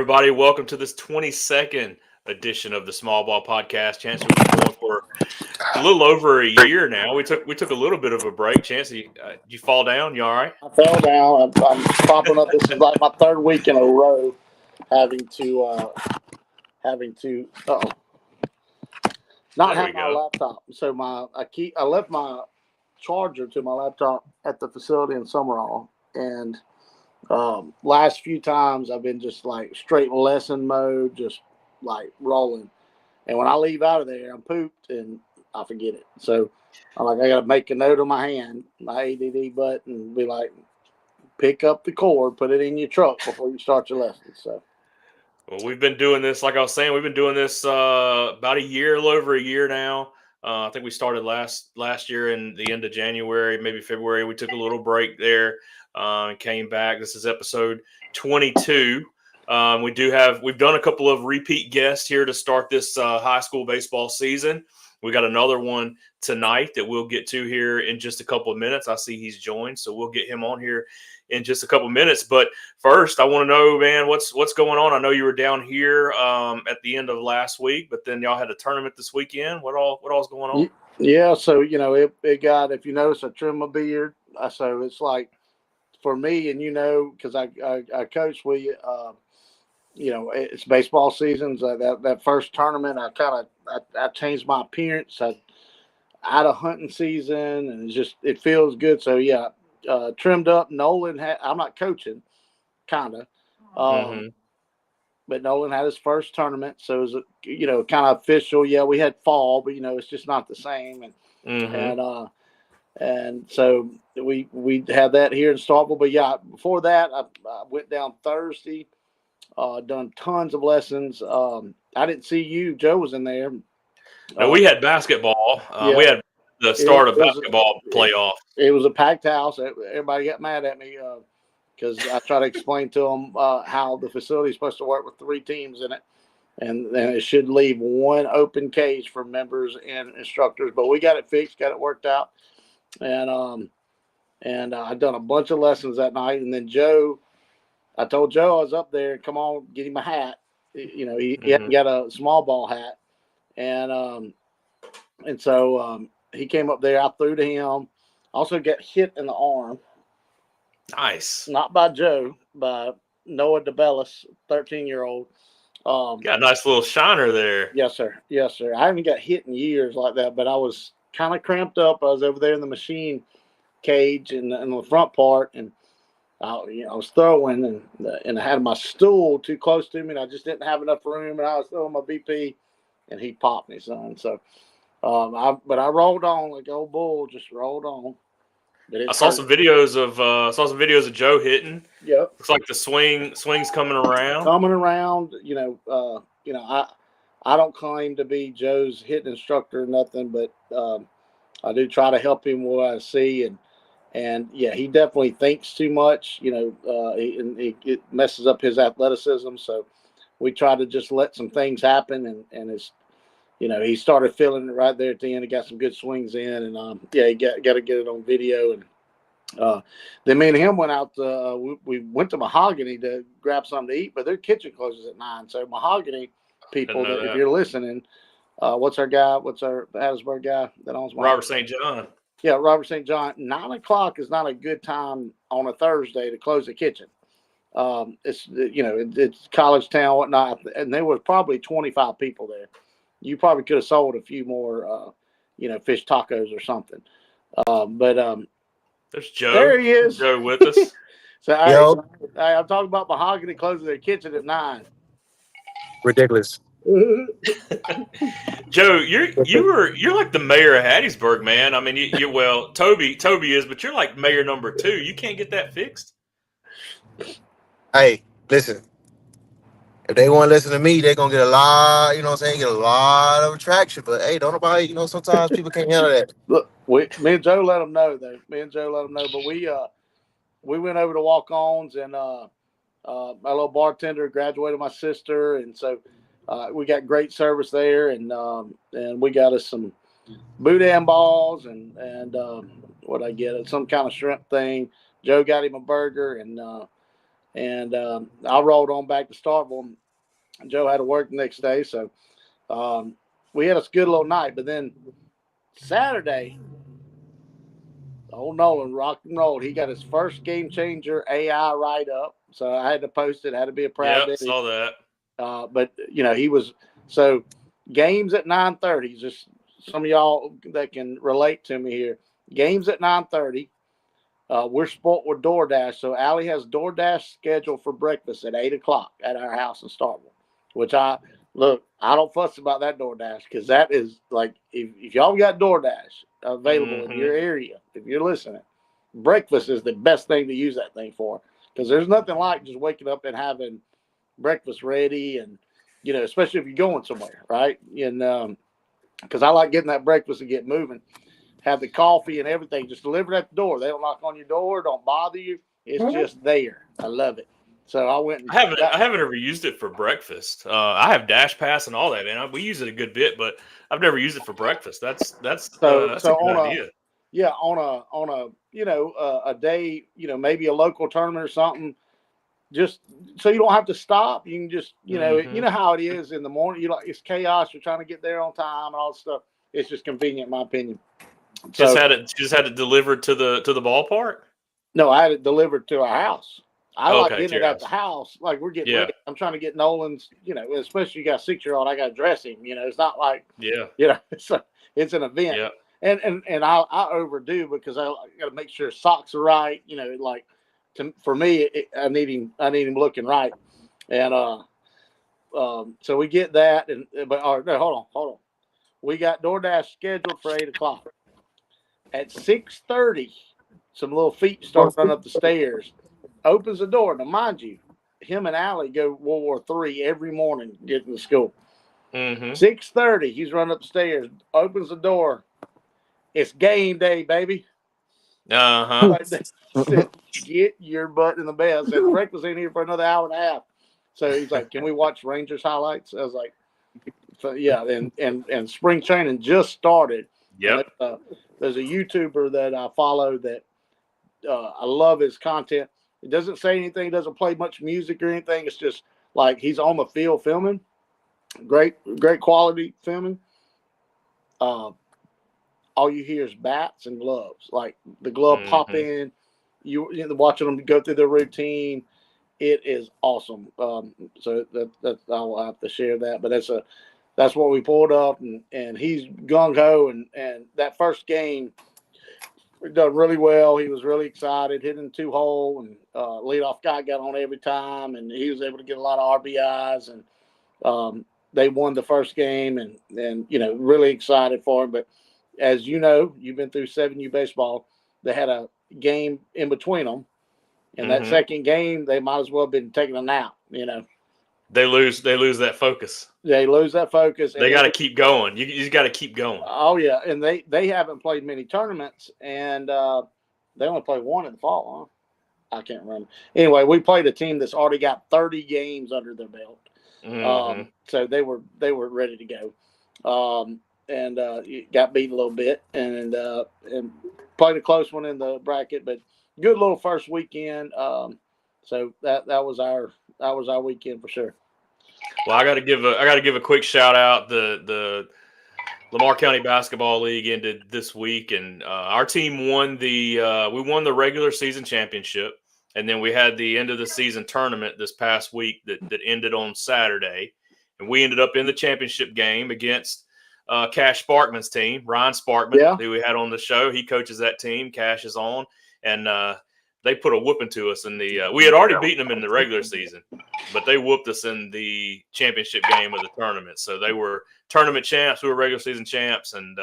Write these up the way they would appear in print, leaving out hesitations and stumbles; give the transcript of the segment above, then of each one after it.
everybody. Welcome to this 22nd edition of the Small Ball Podcast. Chancey, we've been going for a little over a year now. We took a little bit of a break. Chancey, did you fall down? You all right? I fell down. I'm popping up. This is like my third week in a row having to not have my laptop. So I left my charger to my laptop at the facility in Sumrall, and last few times I've been just like straight lesson mode, just like rolling. And when I leave out of there, I'm pooped and I forget it. So I got to make a note on my hand, my ADD button, and be like, pick up the cord, put it in your truck before you start your lesson. So. Well, we've been doing this, like I was saying, we've been doing this about a little over a year now. I think we started last year in the end of January, maybe February. We took a little break there and came back. This is episode 22. We've done a couple of repeat guests here to start this high school baseball season. We got another one tonight that we'll get to here in just a couple of minutes. I see he's joined, so we'll get him on here in just a couple of minutes. But first, I want to know, man, what's going on? I know you were down here at the end of last week, but then y'all had a tournament this weekend. What all's going on? Yeah, so it got, if you notice, I trimmed my beard. So it's like for me, and because I coach with you. It's baseball season. So that first tournament, I changed my appearance. I had a hunting season, and it feels good. So yeah, trimmed up. Nolan I'm not coaching, kind of, but Nolan had his first tournament, so it was kind of official. Yeah, we had fall, but it's just not the same. And so we had that here in Starkville. But yeah, before that, I went down Thursday. Done tons of lessons. I didn't see you. Joe was in there. No, we had basketball. We had the start of basketball playoff. It was a packed house. Everybody got mad at me because I tried to explain to them how the facility is supposed to work with 3 teams in it, and it should leave one open cage for members and instructors. But we got it fixed, got it worked out, and I'd done a bunch of lessons that night. And then I told Joe I was up there. Come on, get him a hat. He hadn't got a small ball hat, and so he came up there. I threw to him. Also got hit in the arm. Nice. Not by Joe, by Noah DeBellis, 13-year-old. Got a nice little shiner there. Yes, sir. Yes, sir. I haven't got hit in years like that, but I was kind of cramped up. I was over there in the machine cage in the front part, and I was throwing, and I had my stool too close to me, and I just didn't have enough room, and I was throwing my BP, and he popped me, son. So, but I rolled on like old bull, just rolled on. I saw some videos of Joe hitting. Yep. Looks like the swing's coming around. I don't claim to be Joe's hitting instructor or nothing, but I do try to help him what I see, and yeah, he definitely thinks too much, it messes up his athleticism. So we try to just let some things happen, and it's, he started feeling it right there at the end. He got some good swings in, and he got to get it on video. And then me and him went out. We went to Mahogany to grab something to eat, but their kitchen closes at 9. So Mahogany people, if you're listening, what's our Hattiesburg guy that owns Mahogany? Robert St. John. Yeah, Robert St. John. 9 o'clock is not a good time on a Thursday to close the kitchen. It's college town, whatnot, and there was probably 25 people there. You probably could have sold a few more, fish tacos or something. But there's Joe. There he is. Joe with us. So I'm talking about Mahogany closing their kitchen at 9. Ridiculous. Joe, you're like the mayor of Hattiesburg, man. I mean, Toby is, but you're like mayor number 2. You can't get that fixed. Hey, listen. If they want to listen to me, they're gonna get a lot. Get a lot of attraction. But hey, don't nobody. Sometimes people can't handle that. Look, me and Joe let them know though. But we went over to walk-ons, and my little bartender graduated my sister, and so. We got great service there, and we got us some boudin balls and what I get, some kind of shrimp thing. Joe got him a burger, and And I rolled on back to Starkville. Joe had to work the next day, so we had a good little night. But then Saturday, old Nolan rock and roll. He got his first game changer AI write up, so I had to post it. Had to be a proud daddy. Saw that. But he was so games at 9:30. Just some of y'all that can relate to me here. Games at 9:30. We're sport with DoorDash, so Allie has DoorDash scheduled for breakfast at 8:00 at our house in Starkville. Which I don't fuss about that DoorDash because that is like if y'all got DoorDash available in your area, if you're listening, breakfast is the best thing to use that thing for because there's nothing like just waking up and having breakfast ready and especially if you're going somewhere, right? And because I like getting that breakfast and get moving, have the coffee and everything just delivered at the door. They don't knock on your door, don't bother you. It's just there. I love it. So I went. And I haven't ever used it for breakfast. I have Dash Pass and all that, man. We use it a good bit, but I've never used it for breakfast. That's a good idea. On a day, maybe a local tournament or something. Just so you don't have to stop. You can just, you know how it is in the morning. It's chaos. You're trying to get there on time and all that stuff. It's just convenient, in my opinion. Just had it delivered to the ballpark. No, I had it delivered to our house. I like getting it at the house. Like we're getting ready. I'm trying to get Nolan's, especially you got a 6-year-old, I got to dress him. It's not like, it's an event. Yeah. And I overdo because I got to make sure socks are right. For me, I need him looking right. And so we get that. Hold on. We got DoorDash scheduled for 8:00. At 6:30, some little feet start running up the stairs. Opens the door. Now, mind you, him and Allie go World War III every morning getting to school. 6:30, he's running up the stairs. Opens the door. It's game day, baby. Said, get your butt in the bed. I said, breakfast ain't here for another hour and a half. So he's like, can we watch Rangers highlights? I was like, so, yeah. And spring training just started. Yep. There's a YouTuber that I follow that I love his content. It doesn't say anything. It doesn't play much music or anything. It's just like he's on the field filming. Great quality filming. All you hear is bats and gloves. Like the glove pop in. You watching them go through their routine. It is awesome. So that I will have to share that. But that's what we pulled up, and he's gung ho. And that first game, we done really well. He was really excited, hitting 2-hole, and leadoff guy got on every time, and he was able to get a lot of RBIs. And they won the first game, and really excited for him. But as you know, you've been through 7U baseball. They had a game in between them, and that second game, they might as well have been taking a nap. They lose that focus. They lose that focus. They got to keep going. You just got to keep going. Oh yeah, and they haven't played many tournaments, and they only played one in the fall. Huh? I can't remember. Anyway, we played a team that's already got 30 games under their belt, so they were ready to go, and got beat a little bit, and played a close one in the bracket, but good little first weekend. So that was our weekend for sure. Well, I got to give a quick shout out. The Lamar County Basketball League ended this week, and our team won the regular season championship, and then we had the end of the season tournament this past week that ended on Saturday, and we ended up in the championship game against Cash Sparkman's team, Ryan Sparkman, who we had on the show. He coaches that team. Cash is on, and they put a whooping to us in the we had already beaten them in the regular season, but they whooped us in the championship game of the tournament. So they were tournament champs, we were regular season champs, and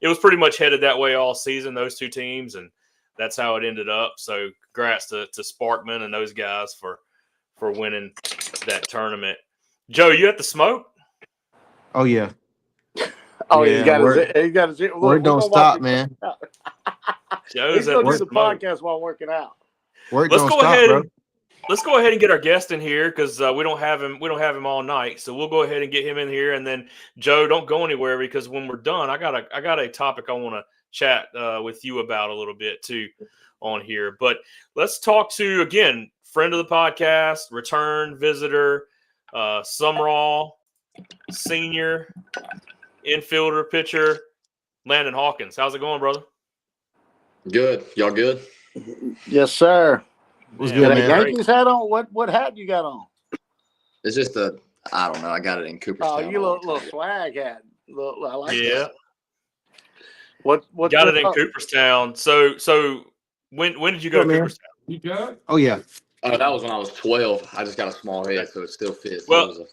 it was pretty much headed that way all season, those two teams, and that's how it ended up. So congrats to Sparkman and those guys for winning that tournament. Joe, you at the smoke? Oh yeah. Oh, yeah, he got his work don't stop, man. He's going to do the podcast while working out. Let's go ahead and get our guest in here because we don't have him all night. So we'll go ahead and get him in here, and then Joe, don't go anywhere because when we're done, I got a topic I want to chat with you about a little bit too on here. But let's talk to again friend of the podcast, return visitor, Sumrall, senior, infielder, pitcher, Landon Hawkins. How's it going, brother? Good. Y'all good? Yes, sir. What's Man, good, Got a man? Yankees hat on? What hat you got on? It's just I don't know. I got it in Cooperstown. Oh, you little swag hat. I like Yeah. that. What Got it in Cooperstown. So when did you go to man. Cooperstown? You good? Oh yeah. Oh, that was when I was 12. I just got a small head, so it still fits. Well,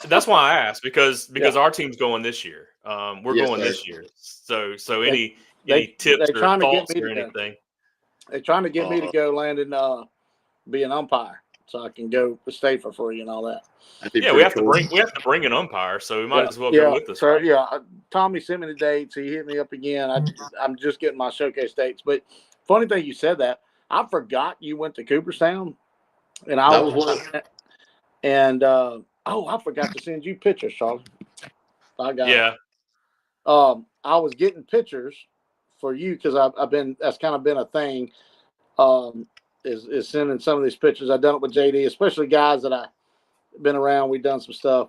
that's why I asked because our team's going this year. We're Yes, going sir. this year. So any they tips they're or trying to get thoughts me or to go. anything? They're trying to get me to go, Landon, be an umpire, so I can go to state for free and all that. Yeah, we have to bring an umpire, so we might as well go with us. So right? Tommy sent me the dates. He hit me up again. I'm just getting my showcase dates. But funny thing you said that. I forgot you went to Cooperstown, and I forgot to send you pictures, Charlie. I got it. I was getting pictures for you because that's kind of been a thing. Is sending some of these pictures. I've done it with JD, especially guys that I've been around. We've done some stuff,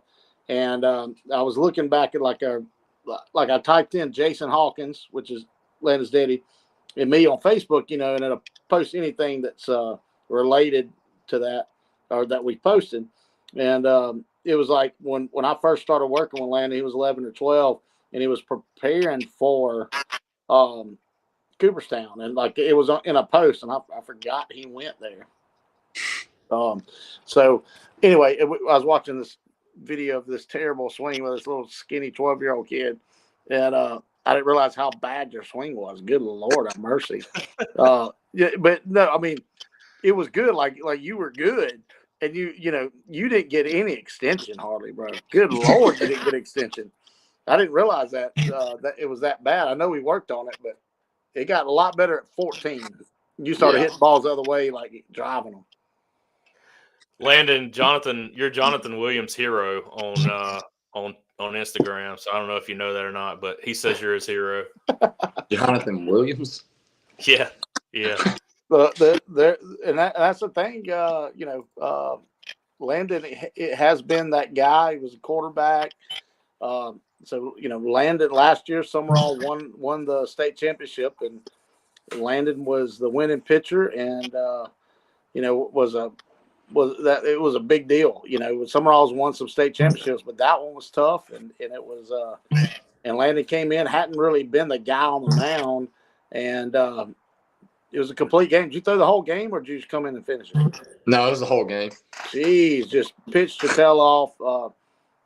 and I was looking back at like I typed in Jason Hawkins, which is Landon's daddy, and me on Facebook, and it'll post anything that's related to that or that we posted, and it was like when I first started working with Landon, he was 11 or 12, and he was preparing for Cooperstown, and like it was in a post, and I forgot he went there. So anyway, I was watching this video of this terrible swing with this little skinny 12-year-old kid, and I didn't realize how bad your swing was. Good Lord have mercy. Yeah, but no, I mean, it was good. Like you were good, and you didn't get any extension hardly, bro. Good Lord, you didn't get extension. I didn't realize that it was that bad. I know we worked on it, but it got a lot better at 14. You started hitting balls the other way, like driving them. Landon, you're Jonathan Williams' hero on Instagram. So I don't know if you know that or not, but he says you're his hero. Jonathan Williams. Yeah. That's the thing. Landon, it has been that guy. He was a quarterback. So Landon last year, Sumrall won the state championship, and Landon was the winning pitcher, and it was a big deal. Sumrall's won some state championships, but that one was tough, and it was and Landon came in, hadn't really been the guy on the mound, and it was a complete game. Did you throw the whole game, or did you just come in and finish it? No, it was the whole game. Jeez, just pitched your tail off,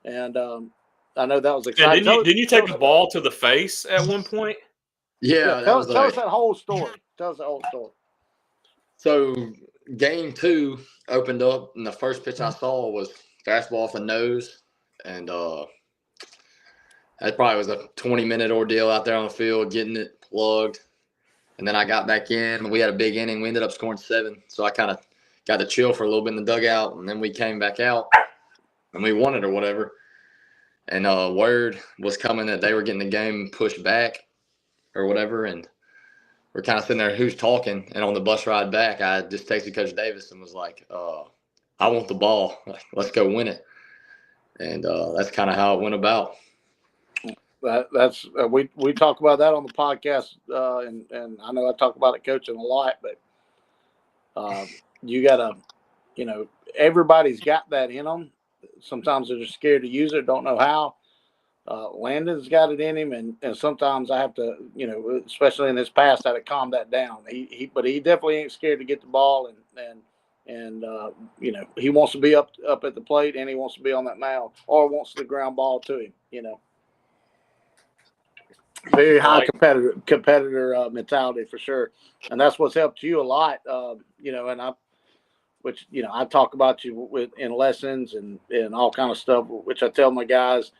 and I know that was exciting. Didn't you take the ball to the face at one point? Yeah, tell us that whole story. Tell us the whole story. So game 2 opened up, and the first pitch I saw was fastball off the nose, and that probably was a 20-minute ordeal out there on the field getting it plugged. And then I got back in, and we had a big inning. We ended up scoring 7, so I kind of got to chill for a little bit in the dugout, and then we came back out, and we won it or whatever. And word was coming that they were getting the game pushed back or whatever, and we're kind of sitting there, who's talking? And on the bus ride back, I just texted Coach Davis and was like, I want the ball. Let's go win it. And that's kind of how it went about. That's we talk about that on the podcast, and I know I talk about it coaching a lot, but you gotta, everybody's got that in them. Sometimes they're just scared to use it, don't know how. Landon's got it in him, and sometimes I have to, especially in his past, I had to calm that down. But he definitely ain't scared to get the ball, and he wants to be up at the plate, and he wants to be on that mound, or wants the ground ball to him. Very high competitor mentality for sure, and that's what's helped you a lot. And I talk about you in lessons and all kind of stuff, which I tell my guys.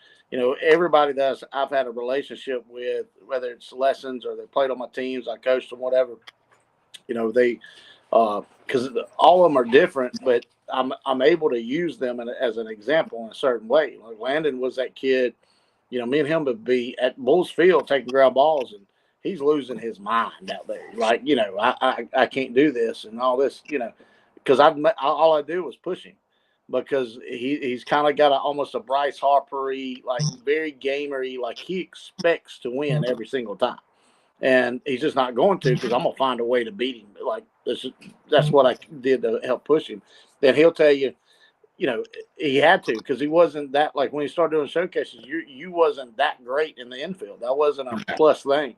Everybody that I've had a relationship with, whether it's lessons or they played on my teams, I coached them, whatever. They because all of them are different, but I'm able to use them as an example in a certain way. Like Landon was that kid. Me and him would be at Bulls Field taking ground balls, and he's losing his mind out there. Like, I can't do this and all this, because all I do was push him because he's kind of got almost a Bryce Harper-y, like very gamery, like he expects to win every single time. And he's just not going to because I'm going to find a way to beat him. Like that's what I did to help push him. Then he'll tell you, he had to because he wasn't that, like when he started doing showcases, you wasn't that great in the infield. That wasn't a plus thing.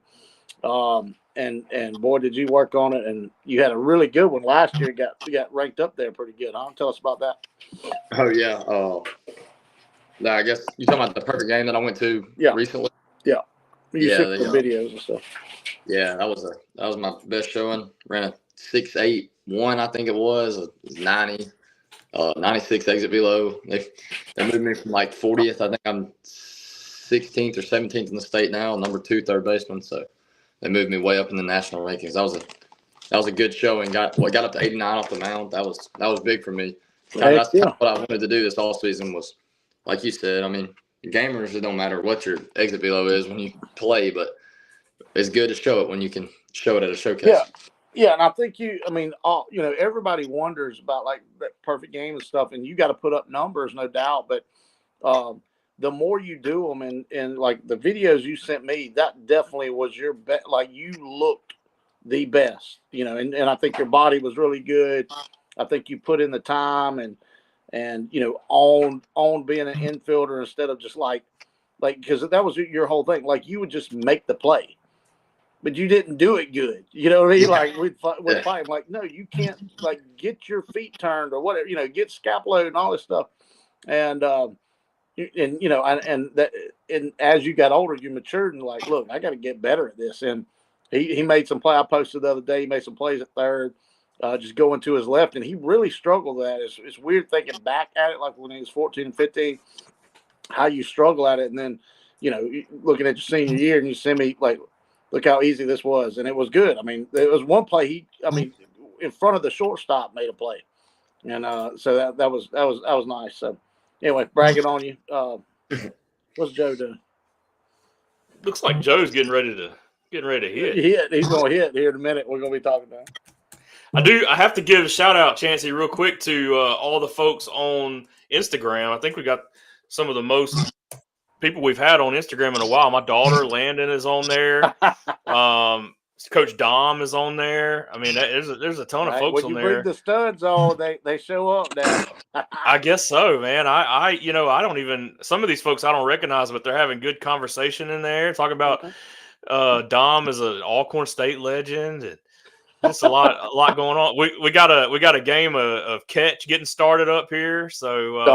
And boy, did you work on it, and you had a really good one last year. Got ranked up there pretty good. Huh? Tell us about that. Oh yeah. I guess you're talking about the perfect game that I went to recently. Yeah. You sent the videos and stuff. Yeah, that was my best showing. Ran a 6.81, I think it was 90, 96 exit below. They moved me from like 40th. I think I'm 16th or 17th in the state now, number 2 third baseman. So they moved me way up in the national rankings. That was a good showing. Got up to 89 off the mound. That was big for me. That's kind of what I wanted to do this all season was, like you said. I mean, gamers, it don't matter what your exit below is when you play, but it's good to show it when you can show it at a showcase. Yeah, and I think everybody wonders about like that perfect game and stuff, and you got to put up numbers, no doubt. But the more you do them, and like the videos you sent me, that definitely was your best. Like you looked the best, and I think your body was really good. I think you put in the time and on being an infielder instead of just like because that was your whole thing. Like you would just make the play. But you didn't do it good. You know what I mean? Like we'd fight. Like, no, you can't like get your feet turned or whatever, get scapula and all this stuff. And as you got older, you matured and like, look, I got to get better at this. And he made some play. I posted the other day, he made some plays at third, just going to his left. And he really struggled with that. It's weird thinking back at it, like when he was 14 and 15, how you struggle at it. And then, looking at your senior year and you see me like, look how easy this was, and it was good. I mean, there was one play in front of the shortstop made a play, and so that was nice. So anyway, bragging on you. What's Joe doing? Looks like Joe's getting ready to hit. He's going to hit here in a minute. We're going to be talking about him. I have to give a shout out, Chancey, real quick to all the folks on Instagram. I think we got some of the most people we've had on Instagram in a while. My daughter Landon is on there. Coach Dom is on there. I mean, there's a ton of folks on there. When you bring the studs on, they show up now. I guess so, man. I don't even, some of these folks I don't recognize, but they're having good conversation in there. Talking about Dom is an Alcorn State legend. And just a lot going on. We got a game of catch getting started up here. So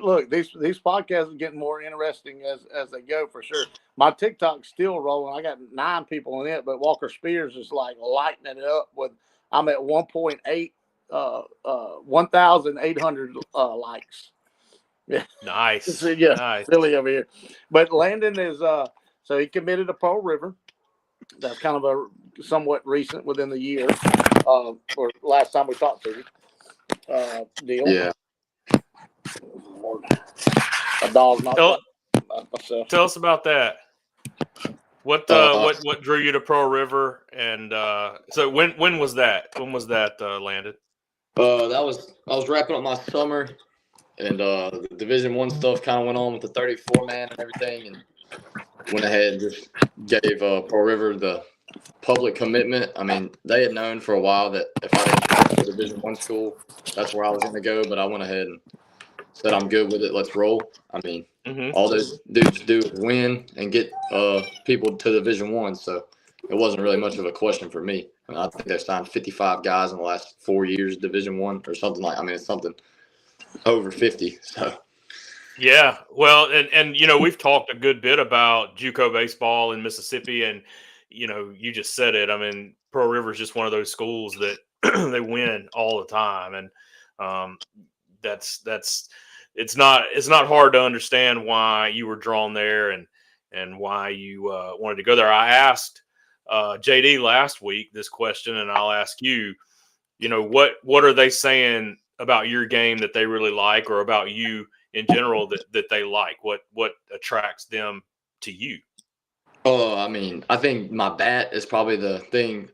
look, these podcasts are getting more interesting as they go for sure. My TikTok's still rolling. I got 9 people in it, but Walker Spears is like lighting it up with. I'm at 1.8 1,800 likes. Yeah, nice. Nice. Silly over here. But Landon is so he committed to Pearl River. That's kind of a somewhat recent within the year, or last time we talked to you. Deal. Yeah. A dog's not myself. Tell us about that. What drew you to Pearl River, and so when was that? When was that landed? I was wrapping up my summer, and the Division I stuff kind of went on with the 34 man and everything, and went ahead and just gave Pearl River the public commitment. I mean, they had known for a while that if I didn't go to Division I school, that's where I was going to go. But I went ahead and said, I'm good with it. Let's roll. I mean, all those dudes do is win and get people to Division I. So it wasn't really much of a question for me. I mean, I think they've signed 55 guys in the last 4 years, Division I or something like. I mean, it's something over 50. So. Yeah, well, and we've talked a good bit about JUCO baseball in Mississippi, and you just said it. I mean, Pearl River is just one of those schools that they win all the time, and that's it's not hard to understand why you were drawn there and why you wanted to go there. I asked JD last week this question, and I'll ask you. What are they saying about your game that they really like, or about you in general that they like? What attracts them to you? Oh, I mean, I think my bat is probably the thing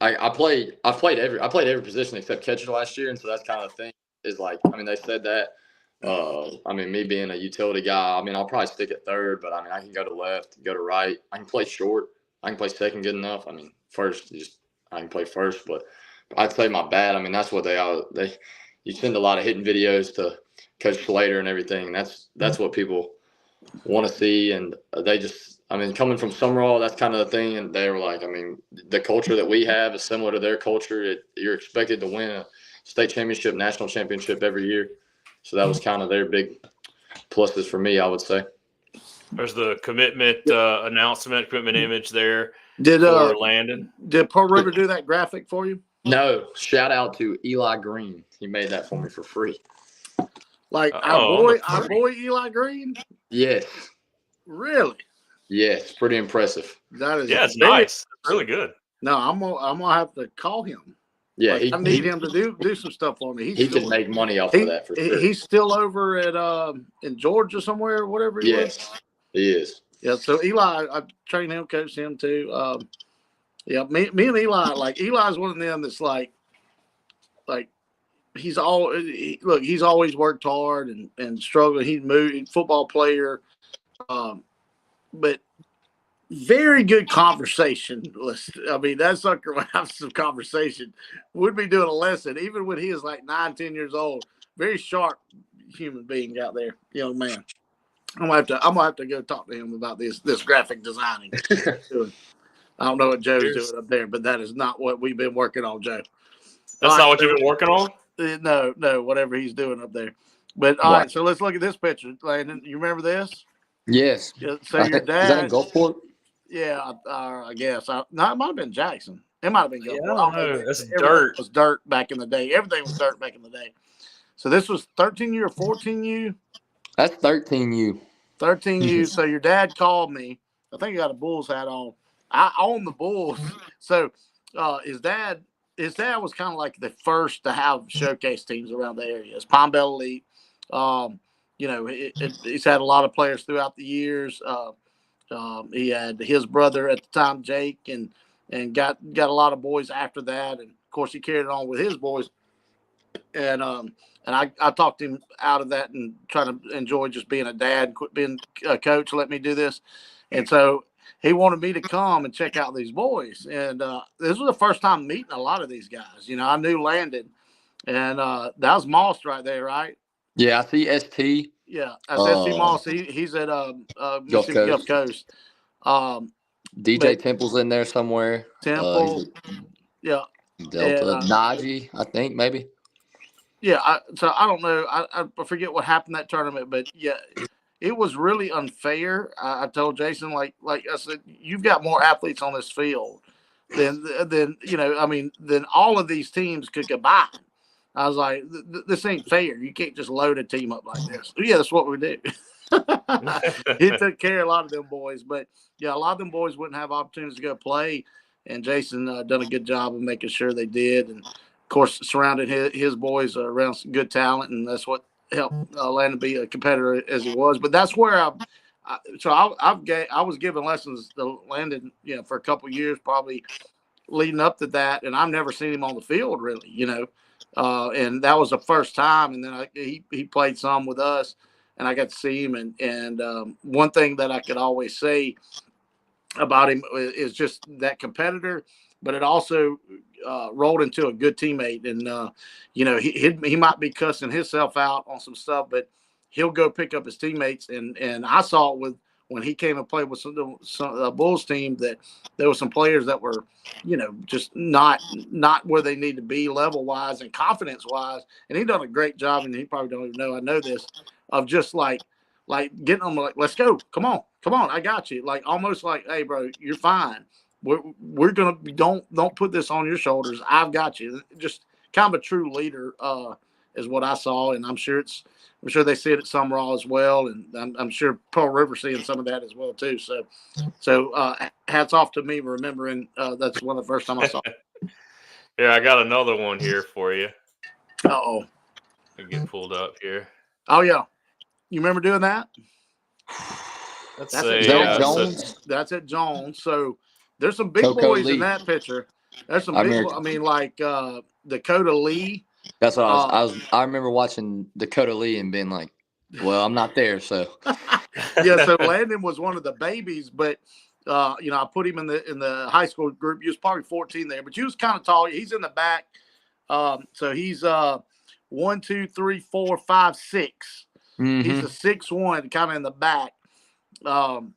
I played every position except catcher last year, and so that's kind of the thing. Is like, I mean, they said that. I mean, me being a utility guy, I mean, I'll probably stick at third, but I mean, I can go to left, go to right. I can play short. I can play second good enough. I mean, first, I can play first, but I'd say my bat. I mean, that's what you send a lot of hitting videos to Coach Slater and everything. That's what people want to see, and they just, I mean, coming from Sumrall, that's kind of the thing. And they were like, I mean, the culture that we have is similar to their culture. You're expected to win a state championship, national championship every year. So that was kind of their big pluses for me, I would say. There's the commitment announcement, commitment image there Did for Landon. Did Pearl River do that graphic for you? No, shout out to Eli Green. He made that for me for free. Like our boy Eli Green? Yes. Really? Yes, pretty impressive. That is it's nice. It's really good. No, I'm gonna have to call him. Yeah, like, I need him to do some stuff for me. He can make money off of that for sure. He's still over at in Georgia somewhere, whatever he was. He is. Yeah, so Eli, I trained him, coached him too. Yeah, me and Eli, like Eli's one of them that's like he's always worked hard and struggled. He's moved, football player, but very good conversationalist. I mean, that sucker would have some conversation. Would be doing a lesson, even when he is like 9, 10 years old. Very sharp human being out there, young man. I'm gonna have to go talk to him about this graphic designing. I don't know what Joe's doing up there, but that is not what we've been working on, Joe. That's not what you've been working on? No, whatever he's doing up there. But all right, so let's look at this picture, Landon. You remember this? Yes. So your dad. Is that in Gulfport? Yeah, I guess. No, it might have been Jackson. It might have been Gulfport. Yeah, I don't know. That's dirt. It was dirt back in the day. Everything was dirt back in the day. So this was 13U or 14U? That's 13U. 13U. So your dad called me. I think he got a Bulls hat on. I own the Bulls. So his dad was kind of like the first to have showcase teams around the area. It's Palm Bell Elite. He's had a lot of players throughout the years. He had his brother at the time, Jake, and got a lot of boys after that. And of course, he carried it on with his boys. And I talked him out of that and trying to enjoy just being a dad, quit being a coach, let me do this. And so he wanted me to come and check out these boys. And this was the first time meeting a lot of these guys. You know, I knew Landon, and that was Moss right there, right? Yeah, I see ST. Yeah, that's ST Moss. He's at Gulf Coast. DJ Temple's in there somewhere. Temple, yeah. Delta, Najee, I think, maybe. Yeah, so I don't know. I forget what happened that tournament, but yeah, it was really unfair. I told Jason, like I said, you've got more athletes on this field than than all of these teams could combine. I was like, this ain't fair. You can't just load a team up like this. Yeah, that's what we do. He took care of a lot of them boys, but yeah, a lot of them boys wouldn't have opportunities to go play, and Jason done a good job of making sure they did, and of course surrounded his boys around some good talent, and that's what helped Landon be a competitor as he was. But that's where I was giving lessons to Landon, for a couple of years, probably leading up to that, and I've never seen him on the field really, and that was the first time. And then he played some with us, and I got to see him. And one thing that I could always say about him is just that competitor, but it also rolled into a good teammate. And he might be cussing himself out on some stuff, but he'll go pick up his teammates. And I saw it when he came and played with some Bulls team, that there were some players that were, just not where they need to be level wise and confidence wise. And he done a great job, and he probably don't even know I know this, of just like getting them like, let's go, come on, I got you. Like almost like, hey bro, you're fine. We're gonna don't put this on your shoulders. I've got you. Just kind of a true leader is what I saw, and I'm sure they see it at Sumrall as well, and I'm sure Pearl River seeing some of that as well too. So hats off to me remembering that's one of the first time I saw it. Yeah, I got another one here for you. Uh-oh. Get pulled up here. Oh yeah, you remember doing that? That's at Jones. That's at Jones. So there's some big Coco boys Lee. in that picture. There's some I big. remember- I mean, like Dakota Lee. That's what I remember watching Dakota Lee and being like, well, I'm not there, so. Yeah, so Landon was one of the babies, but I put him in the high school group. He was probably 14 there, but he was kind of tall. He's in the back. So he's 1, 2, 3, 4, 5, 6. Mhm. He's a 6'1", kind of in the back. From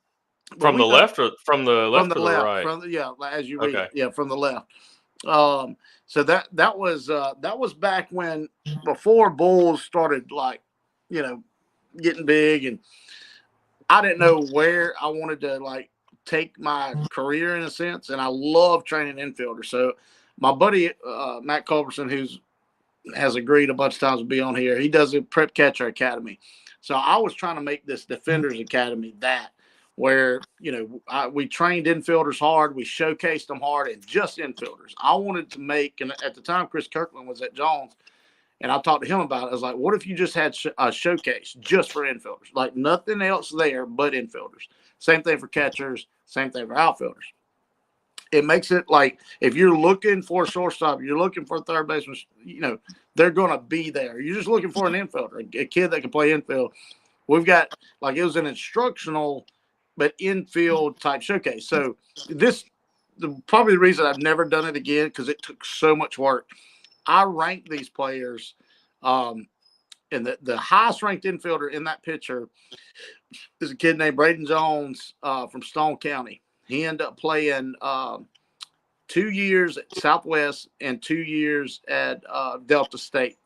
the left or from the left or the right? As you read, Okay. from the left. So that was back when before Bulls started getting big, and I didn't know where I wanted to take my career in a sense, and I love training infielders. So my buddy Matt Culberson, who's has agreed a bunch of times to be on here, he does a prep catcher academy. So I was trying to make this defenders academy where we trained infielders hard, we showcased them hard, and just infielders. I wanted to make, and at the time Chris Kirkland was at Jones, and I talked to him about it. I was like, what if you just had a showcase just for infielders, like nothing else there but infielders? Same thing for catchers, same thing for outfielders. It makes it like if you're looking for a shortstop, you're looking for a third baseman, they're going to be there. You're just looking for an infielder, a kid that can play infield. We've got it was an instructional but infield type showcase. So probably the reason I've never done it again, because it took so much work. I ranked these players, and the highest ranked infielder in that picture is a kid named Braden Jones from Stone County. He ended up playing 2 years at Southwest and 2 years at Delta State.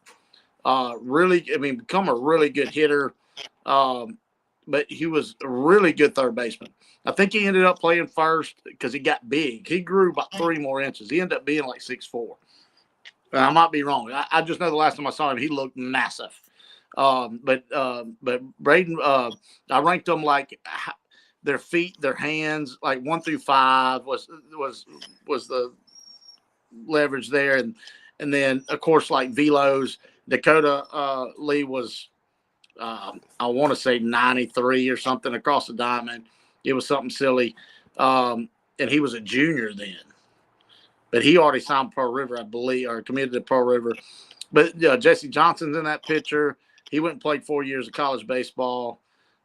Become a really good hitter. But he was a really good third baseman. I think he ended up playing first because he got big. He grew about 3 more inches. He ended up being like 6'4". I might be wrong. I just know the last time I saw him, he looked massive. But Braden, I ranked them like their feet, their hands, like 1 through 5 was the leverage there, and then of course like velos. Dakota Lee was I want to say 93 or something across the diamond. It was something silly, and he was a junior then, but he already signed Pearl River, I believe, or committed to Pearl River. But Jesse Johnson's in that picture. He went and played 4 years of college baseball.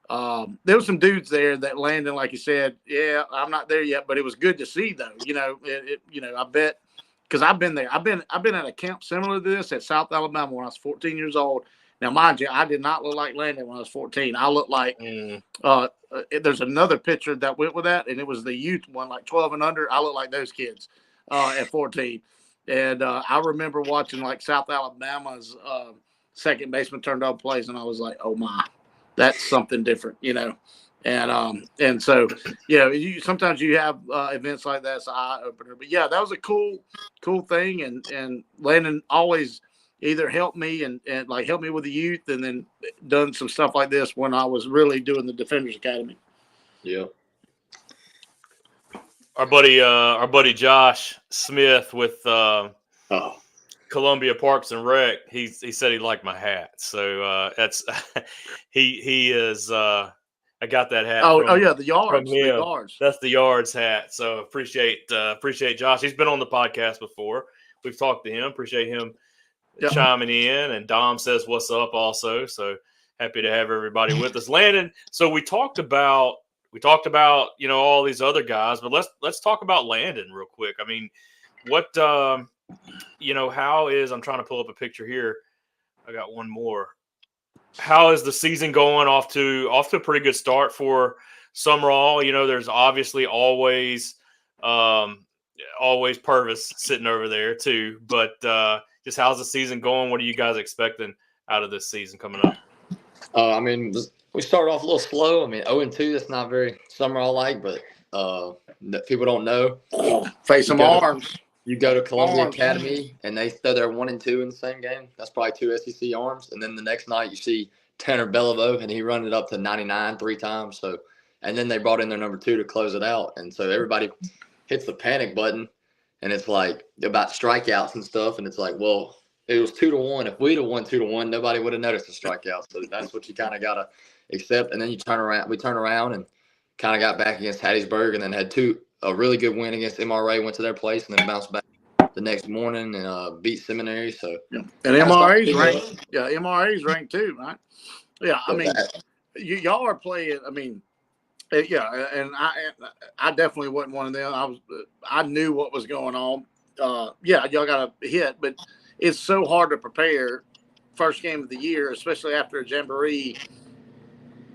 There were some dudes there that Landon, like you said, yeah, I'm not there yet, but it was good to see though. I bet, because I've been there. I've been at a camp similar to this at South Alabama when I was 14 years old. Now, mind you, I did not look like Landon when I was 14. I looked like there's another picture that went with that, and it was the youth one, like 12 and under. I look like those kids at 14. And I remember watching like South Alabama's second baseman turned on plays, and I was like, oh my, that's something different, And so, sometimes you have events like that. It's an eye opener. But yeah, that was a cool thing. And Landon always either helped me and helped me with the youth, and then done some stuff like this when I was really doing the Defenders Academy. Yeah. Our buddy Josh Smith with Columbia Parks and Rec. He said he liked my hat, so that's he is. I got that hat. The Yards. From him. The Yards. That's the Yards hat. So appreciate Josh. He's been on the podcast before. We've talked to him. Appreciate him chiming in. And Dom says what's up also. So happy to have everybody with us. Landon. So we talked about all these other guys, but let's talk about Landon real quick. I mean, what how is, I'm trying to pull up a picture here. I got one more. How is the season going? Off to a pretty good start for Sumrall. There's obviously always Purvis sitting over there too. But just how's the season going? What are you guys expecting out of this season coming up? We started off a little slow. 0-2, that's not very Sumrall-like, but people don't know. Face some arms. You go to Columbia Academy, and they throw their 1-2 in the same game. That's probably 2 SEC arms. And then the next night, you see Tanner Beliveau, and he run it up to 99 3 times. So, and then they brought in their number 2 to close it out. And so everybody hits the panic button, and it's like about strikeouts and stuff. And it's like, well, it was 2-1. If we'd have won 2-1, nobody would have noticed the strikeouts. So that's what you kind of got to accept. And then we turn around and kind of got back against Hattiesburg, and then had a really good win against MRA, went to their place, and then bounced back the next morning and beat Seminary. So yeah. And MRA's ranked. Yeah, MRA's ranked too, right? Yeah, I mean, y'all are playing. I mean, yeah, and I definitely wasn't one of them. I knew what was going on. Yeah, y'all got a hit, but it's so hard to prepare first game of the year, especially after a jamboree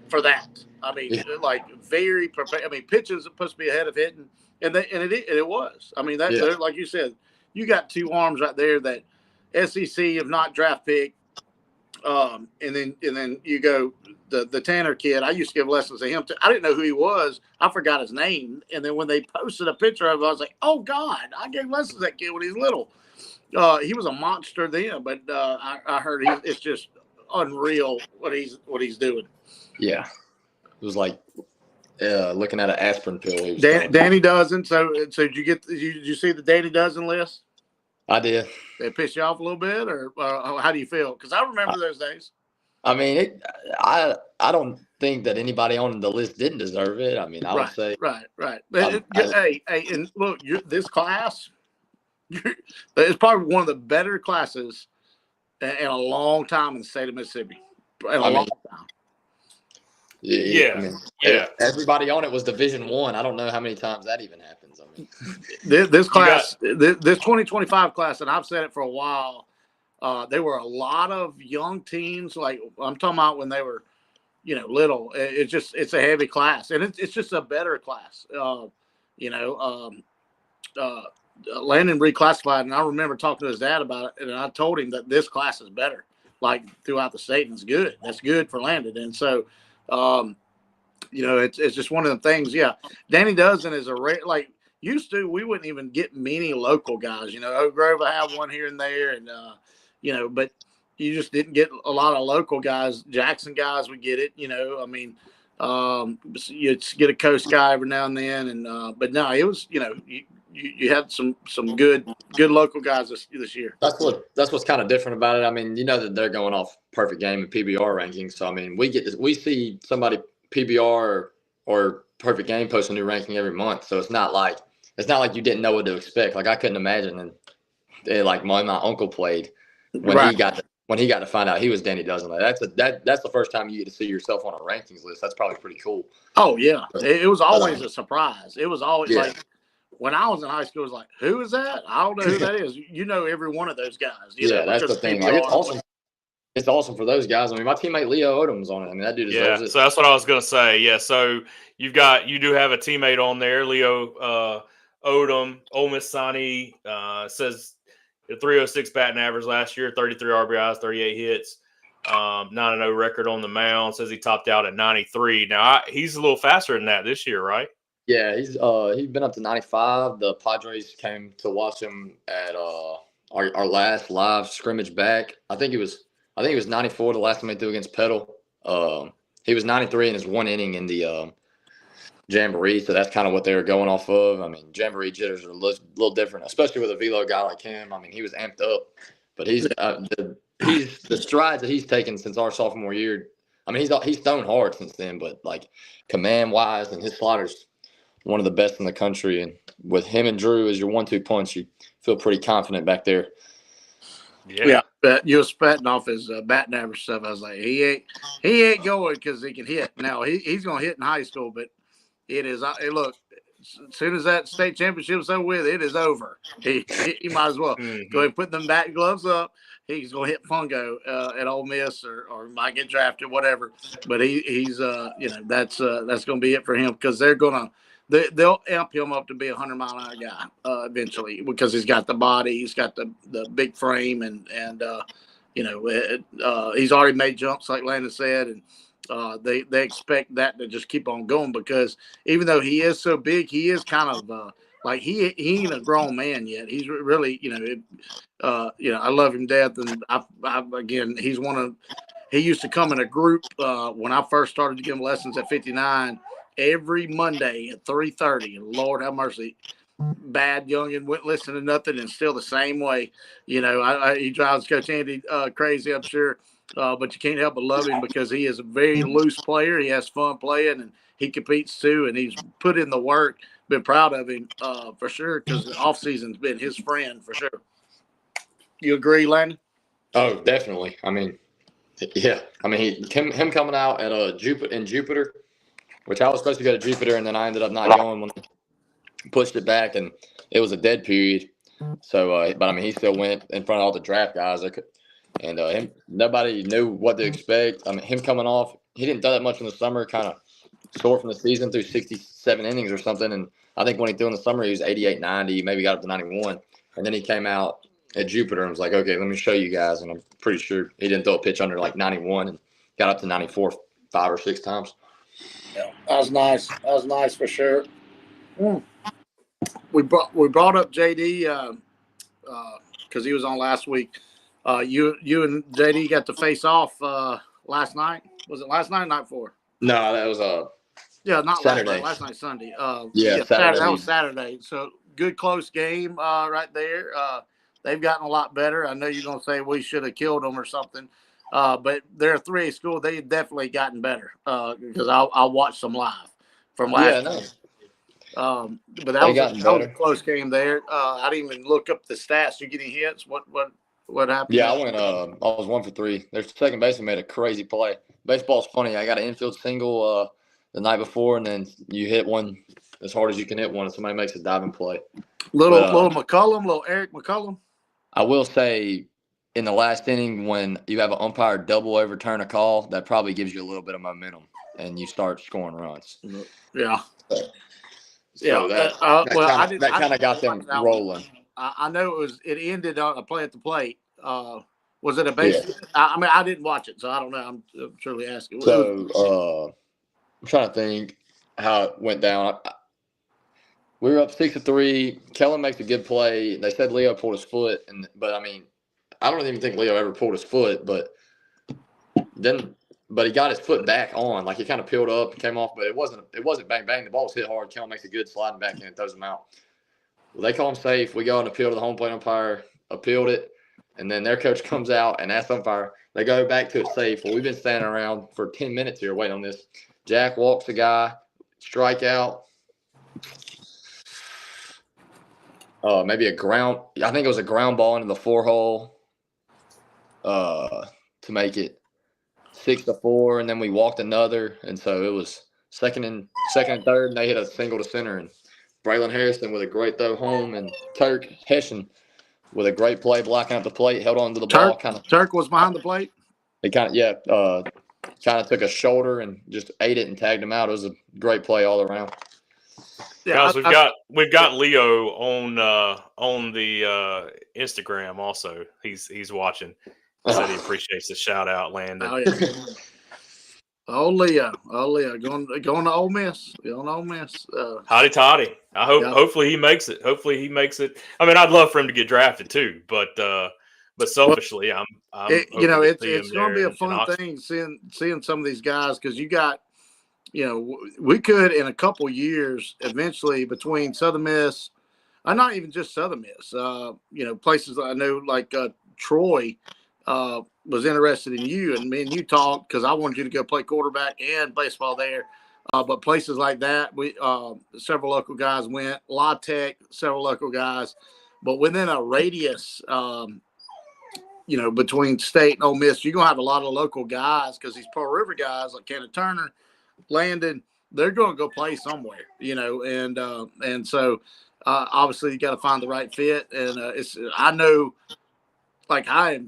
for that. I mean, like very prepared. I mean, pitching is supposed to be ahead of hitting, and it was. I mean, that like you said, you got two arms right there that SEC, if not draft pick. And then you go the Tanner kid. I used to give lessons to him too. I didn't know who he was. I forgot his name. And then when they posted a picture of him, I was like, "Oh God, I gave lessons to that kid when he was little." He was a monster then, but I heard it's just unreal what he's doing. Yeah, it was like looking at an aspirin pill. Danny Dozen. So did you see the Danny Dozen list? I did. They piss you off a little bit, or how do you feel? Because I remember those days. I mean, I don't think that anybody on the list didn't deserve it. I mean, I would say right. But hey, and look, this class, it's probably one of the better classes in a long time in the state of Mississippi. In a long time. Yeah. I mean, everybody on it was Division I. I don't know how many times that even happens. I mean, this class, this 2025 class, and I've said it for a while. There were a lot of young teams. Like I'm talking about when they were, little. It's a heavy class, and it's just a better class. Landon reclassified, and I remember talking to his dad about it, and I told him that this class is better, like throughout the state, and it's good. That's good for Landon, and so. It's just one of the things. Yeah, Danny Dozen is like used to. We wouldn't even get many local guys. Oak Grove will have one here and there, and but you just didn't get a lot of local guys. Jackson guys would get it. I mean, you'd get a coast guy every now and then, and but no, it was you had some good local guys this year. That's what's kind of different about it. I mean, that they're going off perfect game and PBR rankings. So I mean, we see somebody PBR or perfect game post a new ranking every month. So it's not like you didn't know what to expect. Like I couldn't imagine, and like my uncle played when he got to find out he was Danny Dozen. Like that's the first time you get to see yourself on a rankings list. That's probably pretty cool. Oh yeah, it was always a surprise. It was always like. When I was in high school, it was like, who is that? I don't know who that is. Every one of those guys. That's the thing. Like, it's awesome. It's awesome for those guys. I mean, my teammate Leo Odom was on it. I mean, that dude deserves it. So that's what I was going to say. Yeah, so you do have a teammate on there, Leo Odom. Ole Miss signee says 306 batting average last year, 33 RBIs, 38 hits, 9-0 record on the mound. Says he topped out at 93. Now, he's a little faster than that this year, right? Yeah, he's been up to 95. The Padres came to watch him at our last live scrimmage back. I think it was 94 the last time they threw against Petal. He was 93 in his one inning in the jamboree, so that's kind of what they were going off of. I mean, jamboree jitters are a little different, especially with a velo guy like him. I mean, he was amped up, but he's the strides that he's taken since our sophomore year. I mean, he's thrown hard since then, but like command wise and his sliders. One of the best in the country, and with him and Drew as your 1-2 punch, you feel pretty confident back there. Yeah, but you were spatting off his batting average stuff. I was like, he ain't going because he can hit. Now he's going to hit in high school, but it is. Look, as soon as that state championship's over with, it is over. He might as well go ahead and put them bat gloves up. He's going to hit fungo at Ole Miss or might get drafted, whatever. But he's that's going to be it for him because they'll amp him up to be a 100-mile-an-hour guy eventually because he's got the body, he's got the big frame, and he's already made jumps like Landon said, and they expect that to just keep on going because even though he is so big, he is kind of like he ain't a grown man yet. He's really I love him to death, and again he's he used to come in a group when I first started to give him lessons at 59. Every Monday at 3:30, and Lord have mercy, bad youngin wouldn't listen to nothing, and still the same way. He drives Coach Andy crazy, I'm sure. but you can't help but love him because he is a very loose player. He has fun playing, and he competes too, and he's put in the work. Been proud of him for sure because the offseason's been his friend for sure. You agree, Landon? Oh, definitely. I mean, yeah. I mean, him coming out at Jupiter, which I was supposed to go to Jupiter, and then I ended up not going when I pushed it back, and it was a dead period. So, but I mean, he still went in front of all the draft guys. And nobody knew what to expect. I mean, him coming off, he didn't throw that much in the summer, kind of sore from the season through 67 innings or something. And I think when he threw in the summer, he was 88, 90, maybe got up to 91. And then he came out at Jupiter and was like, okay, let me show you guys. And I'm pretty sure he didn't throw a pitch under like 91 and got up to 94 5 or 6 times. Yeah, that was nice. That was nice for sure. We brought up JD because he was on last week. You and JD got to face off last night. Was it last night or night before? No, that was not Saturday. Last night, Sunday. Saturday. That was Saturday. So good close game right there. They've gotten a lot better. I know you're gonna say we should have killed them or something, but they're a 3A school. They've definitely gotten better because I watched them live from last year. But that was a close game there. I didn't even look up the stats. You getting hits? What happened? Yeah, I was 1 for 3. Their second baseman made a crazy play. Baseball's funny. I got an infield single the night before, and then you hit one as hard as you can hit one, and somebody makes a diving play. Little Eric McCullum. I will say, in the last inning, when you have an umpire double overturn a call, that probably gives you a little bit of momentum, and you start scoring runs. Yeah. That kind of got them rolling. I know it ended on a play at the plate. Was it a base? Yeah. I mean, I didn't watch it, so I don't know. I'm truly asking. So I'm trying to think how it went down. We were up 6-3. Kellen makes a good play. They said Leo pulled his foot, but I mean, I don't even think Leo ever pulled his foot. But he got his foot back on, like he kind of peeled up and came off, but it wasn't bang bang. The ball was hit hard. Kellen makes a good sliding back and throws him out. Well, they call him safe. We go and appeal to the home plate umpire. Appealed it, and then their coach comes out and asks umpire. They go back to it safe. Well, we've been standing around for 10 minutes here waiting on this. Jack walks the guy, strikeout. Maybe a ground. I think it was a ground ball into the 4-hole to make it 6-4, and then we walked another, and so it was second and third, and they hit a single to center, and Braylon Harrison with a great throw home, and Turk Hessian with a great play blocking up the plate, held on to the ball. Turk was behind the plate. He kind of took a shoulder and just ate it and tagged him out. It was a great play all around. Yeah, guys, we've got Leo on the Instagram also. He's watching. He said he appreciates the shout out, Landon. Oh yeah. Oh Leo, going to Ole Miss. Going to Ole Miss. Hotty toddy. Hopefully he makes it. I mean, I'd love for him to get drafted too, but selfishly, it's going to be a fun thing seeing some of these guys because you got. We could in a couple years eventually between Southern Miss, not even just Southern Miss, places I know like Troy was interested in you, and me and you talked because I wanted you to go play quarterback and baseball there. But places like that, we several local guys went. La Tech, several local guys, but within a radius, between State and Ole Miss, you're gonna have a lot of local guys because these Pearl River guys like Kenneth Turner, Landon, they're going to go play somewhere, and so obviously you got to find the right fit. And I know, like I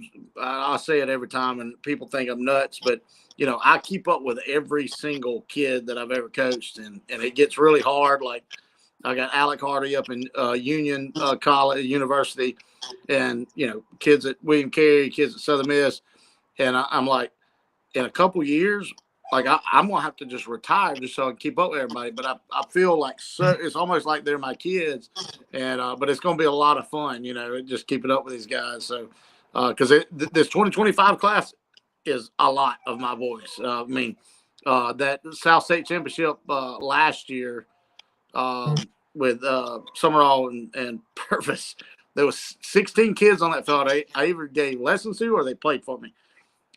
say it every time, and people think I'm nuts, but I keep up with every single kid that I've ever coached, and it gets really hard. Like I got Alec Hardy up in Union College University, and kids at William Carey, kids at Southern Miss, and I'm like, in a couple years. Like I'm gonna have to just retire just so I can keep up with everybody. But I feel like it's almost like they're my kids, and but it's gonna be a lot of fun, just keeping up with these guys. So because this 2025 class is a lot of my boys. That South State Championship last year with Sumrall and Purvis, there was 16 kids on that field. I either gave lessons to or they played for me.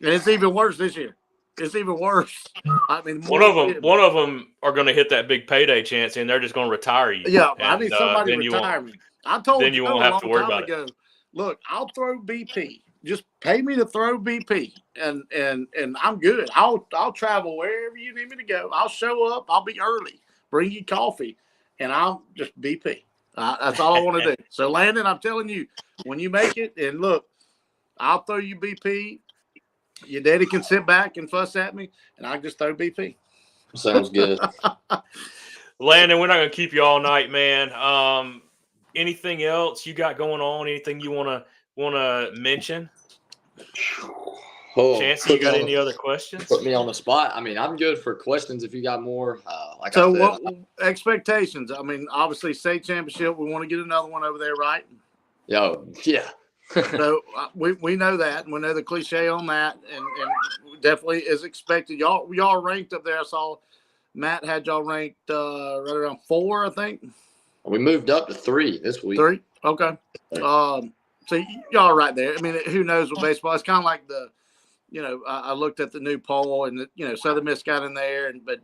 And it's even worse this year. It's even worse. I mean, one of them are going to hit that big payday chance, and they're just going to retire you. Yeah, and, I need somebody to retire me. I told you won't have to worry about it. Look, I'll throw BP. Just pay me to throw BP, and I'm good. I'll travel wherever you need me to go. I'll show up. I'll be early. Bring you coffee, and I'll just BP. That's all I want to do. So, Landon, I'm telling you, when you make it, and look, I'll throw you BP. Your daddy can sit back and fuss at me, and I just throw BP. Sounds good. Landon, we're not going to keep you all night, man. Anything else you got going on? Anything you want to mention? Chancey, you got any other questions? Put me on the spot. I mean, I'm good for questions if you got more. What expectations? I mean, obviously, state championship. We want to get another one over there, right? Yeah. So we know that, and we know the cliche on that, and definitely is expected. Y'all ranked up there. I saw Matt had y'all ranked right around 4, I think. We moved up to 3 this week. 3, okay. So y'all right there. I mean, who knows with baseball? It's kind of like I looked at the new poll, and Southern Miss got in there, but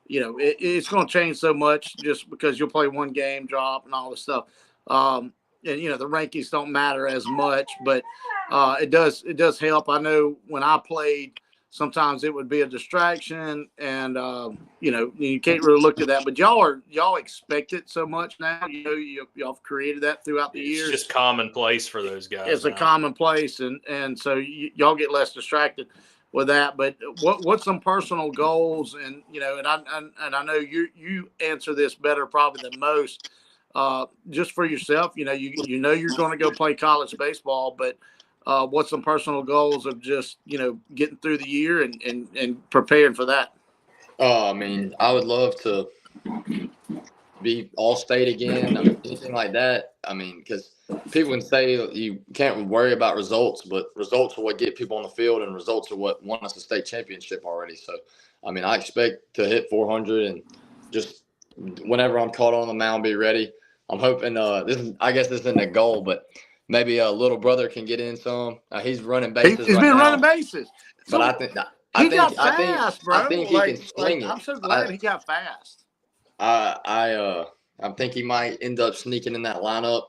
it's going to change so much just because you'll play one game, drop, and all this stuff. And the rankings don't matter as much, but it does help. I know when I played, sometimes it would be a distraction, and you can't really look at that. But y'all expect it so much now. Y'all have created that throughout the years. It's just commonplace for those guys. It's a commonplace, and so y'all get less distracted with that. But what's some personal goals? And I know you answer this better probably than most. Just for yourself, you're going to go play college baseball, but what's some personal goals of just getting through the year and preparing for that? I mean, I would love to be all-state again, anything like that. I mean, because people can say you can't worry about results, but results are what get people on the field, and results are what won us a state championship already. So, I mean, I expect to hit 400 and just whenever I'm caught on the mound, be ready. I'm hoping I guess this isn't a goal, but maybe a little brother can get in some. He's running bases. He's been running bases. But I think he can swing it. I'm so glad he got fast. I think he might end up sneaking in that lineup.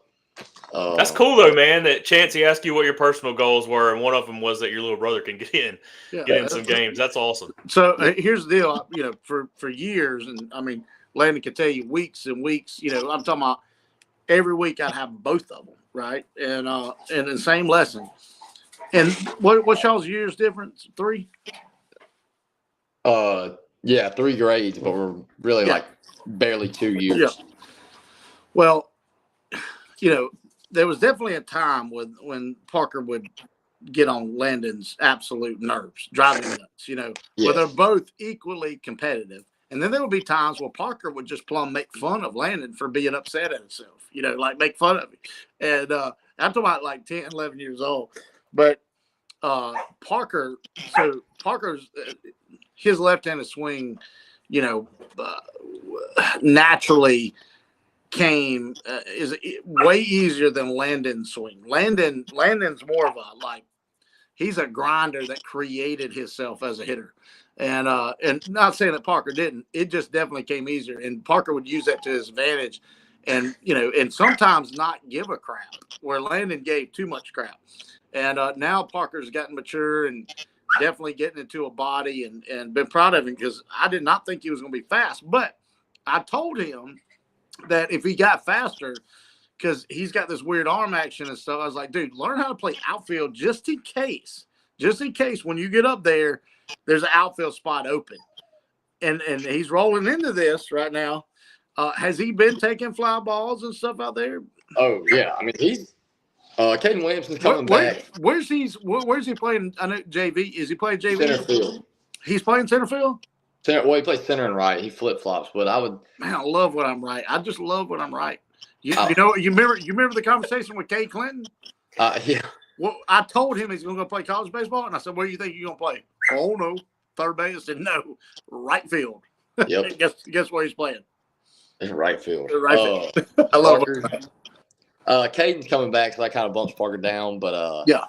That's cool though, man. That Chancey asked you what your personal goals were, and one of them was that your little brother can get in some games. That's awesome. So here's the deal. For years, and I mean, Landon can tell you weeks and weeks. I'm talking about every week I'd have both of them, right? And the same lesson. And what's y'all's years difference? 3? Yeah, 3 grades, but we're really like barely 2 years. Yeah. Well, there was definitely a time when Parker would get on Landon's absolute nerves, driving nuts, where they're both equally competitive. And then there would be times where Parker would just plumb make fun of Landon for being upset at himself, like make fun of him. And I'm talking about like 10, 11 years old. But Parker's his left-handed swing, naturally came is way easier than Landon's swing. Landon's more of a he's a grinder that created himself as a hitter. And not saying that Parker didn't, it just definitely came easier. And Parker would use that to his advantage, and and sometimes not give a crap where Landon gave too much crap. And now Parker's gotten mature and definitely getting into a body, and been proud of him because I did not think he was going to be fast. But I told him that if he got faster, because he's got this weird arm action and stuff, I was like, dude, learn how to play outfield just in case when you get up there, there's an outfield spot open. And he's rolling into this right now. Has he been taking fly balls and stuff out there? Oh, yeah. I mean, he's Caden Williamson's coming back. Where's he playing? I know JV. Is he playing JV? Center field. He's playing center field? He plays center and right. He flip-flops, but I love when I'm right. I just love when I'm right. You remember the conversation with Kay Clinton? Yeah. Well, I told him he's going to go play college baseball, and I said, "Where do you think you're going to play?" "Oh no, third base." I said, "No, right field." Yep. guess where he's playing? In right field. Right field. I love it. Caden's coming back, so that kind of bumps Parker down, but yeah,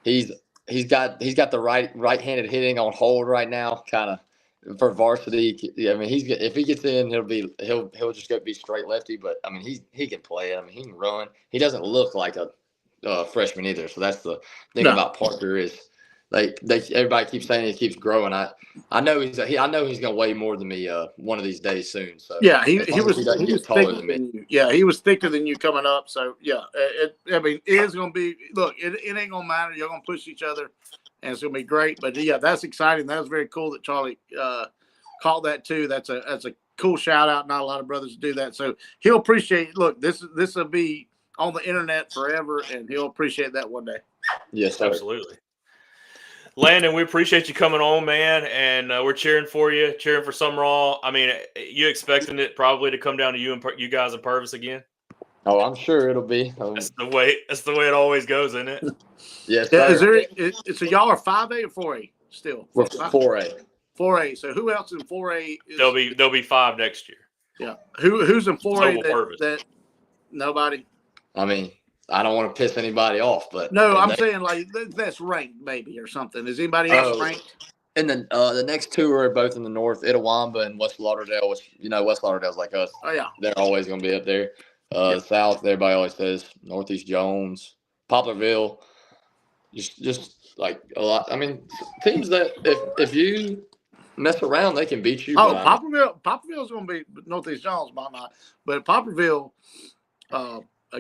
he's he's got the right-handed hitting on hold right now, kind of for varsity. I mean, if he gets in, he'll just go be straight lefty. But I mean, he can play it. I mean, he can run. He doesn't look like a freshman either. So that's the thing about Parker is everybody keeps saying he keeps growing. I know he's gonna weigh more than me one of these days soon. So yeah, he was taller thicker than me. than you. Yeah, he was thicker than you coming up. So yeah, I mean, it is gonna be. Look, it ain't gonna matter. You're gonna push each other, and it's gonna be great. But yeah, that's exciting. That was very cool that Charlie caught that too. That's a cool shout out. Not a lot of brothers do that, so he'll appreciate. Look, this will be on the internet forever, and he'll appreciate that one day. Yes, sir. Absolutely. Landon, we appreciate you coming on, man, and we're cheering for you, cheering for Sumrall. I mean, you expecting it probably to come down to you guys in Purvis again? Oh, I'm sure it'll be. That's the way it always goes, isn't it? Yes, yeah, sir. So y'all are 5A or 4A still? We're 4A. 4A. So who else in 4A? They'll be 5 next year. Yeah. Who's in 4A that nobody? I mean, I don't want to piss anybody off, but no, I'm saying like that's ranked maybe or something. Is anybody else ranked? And then the next two are both in the north, Itawamba and West Lauderdale, which West Lauderdale's like us. Oh yeah, they're always going to be up there. South, everybody always says Northeast Jones, Poplarville, just like a lot. I mean, teams that if you mess around, they can beat you. Oh, Poplarville's going to be Northeast Jones, might not, but Poplarville.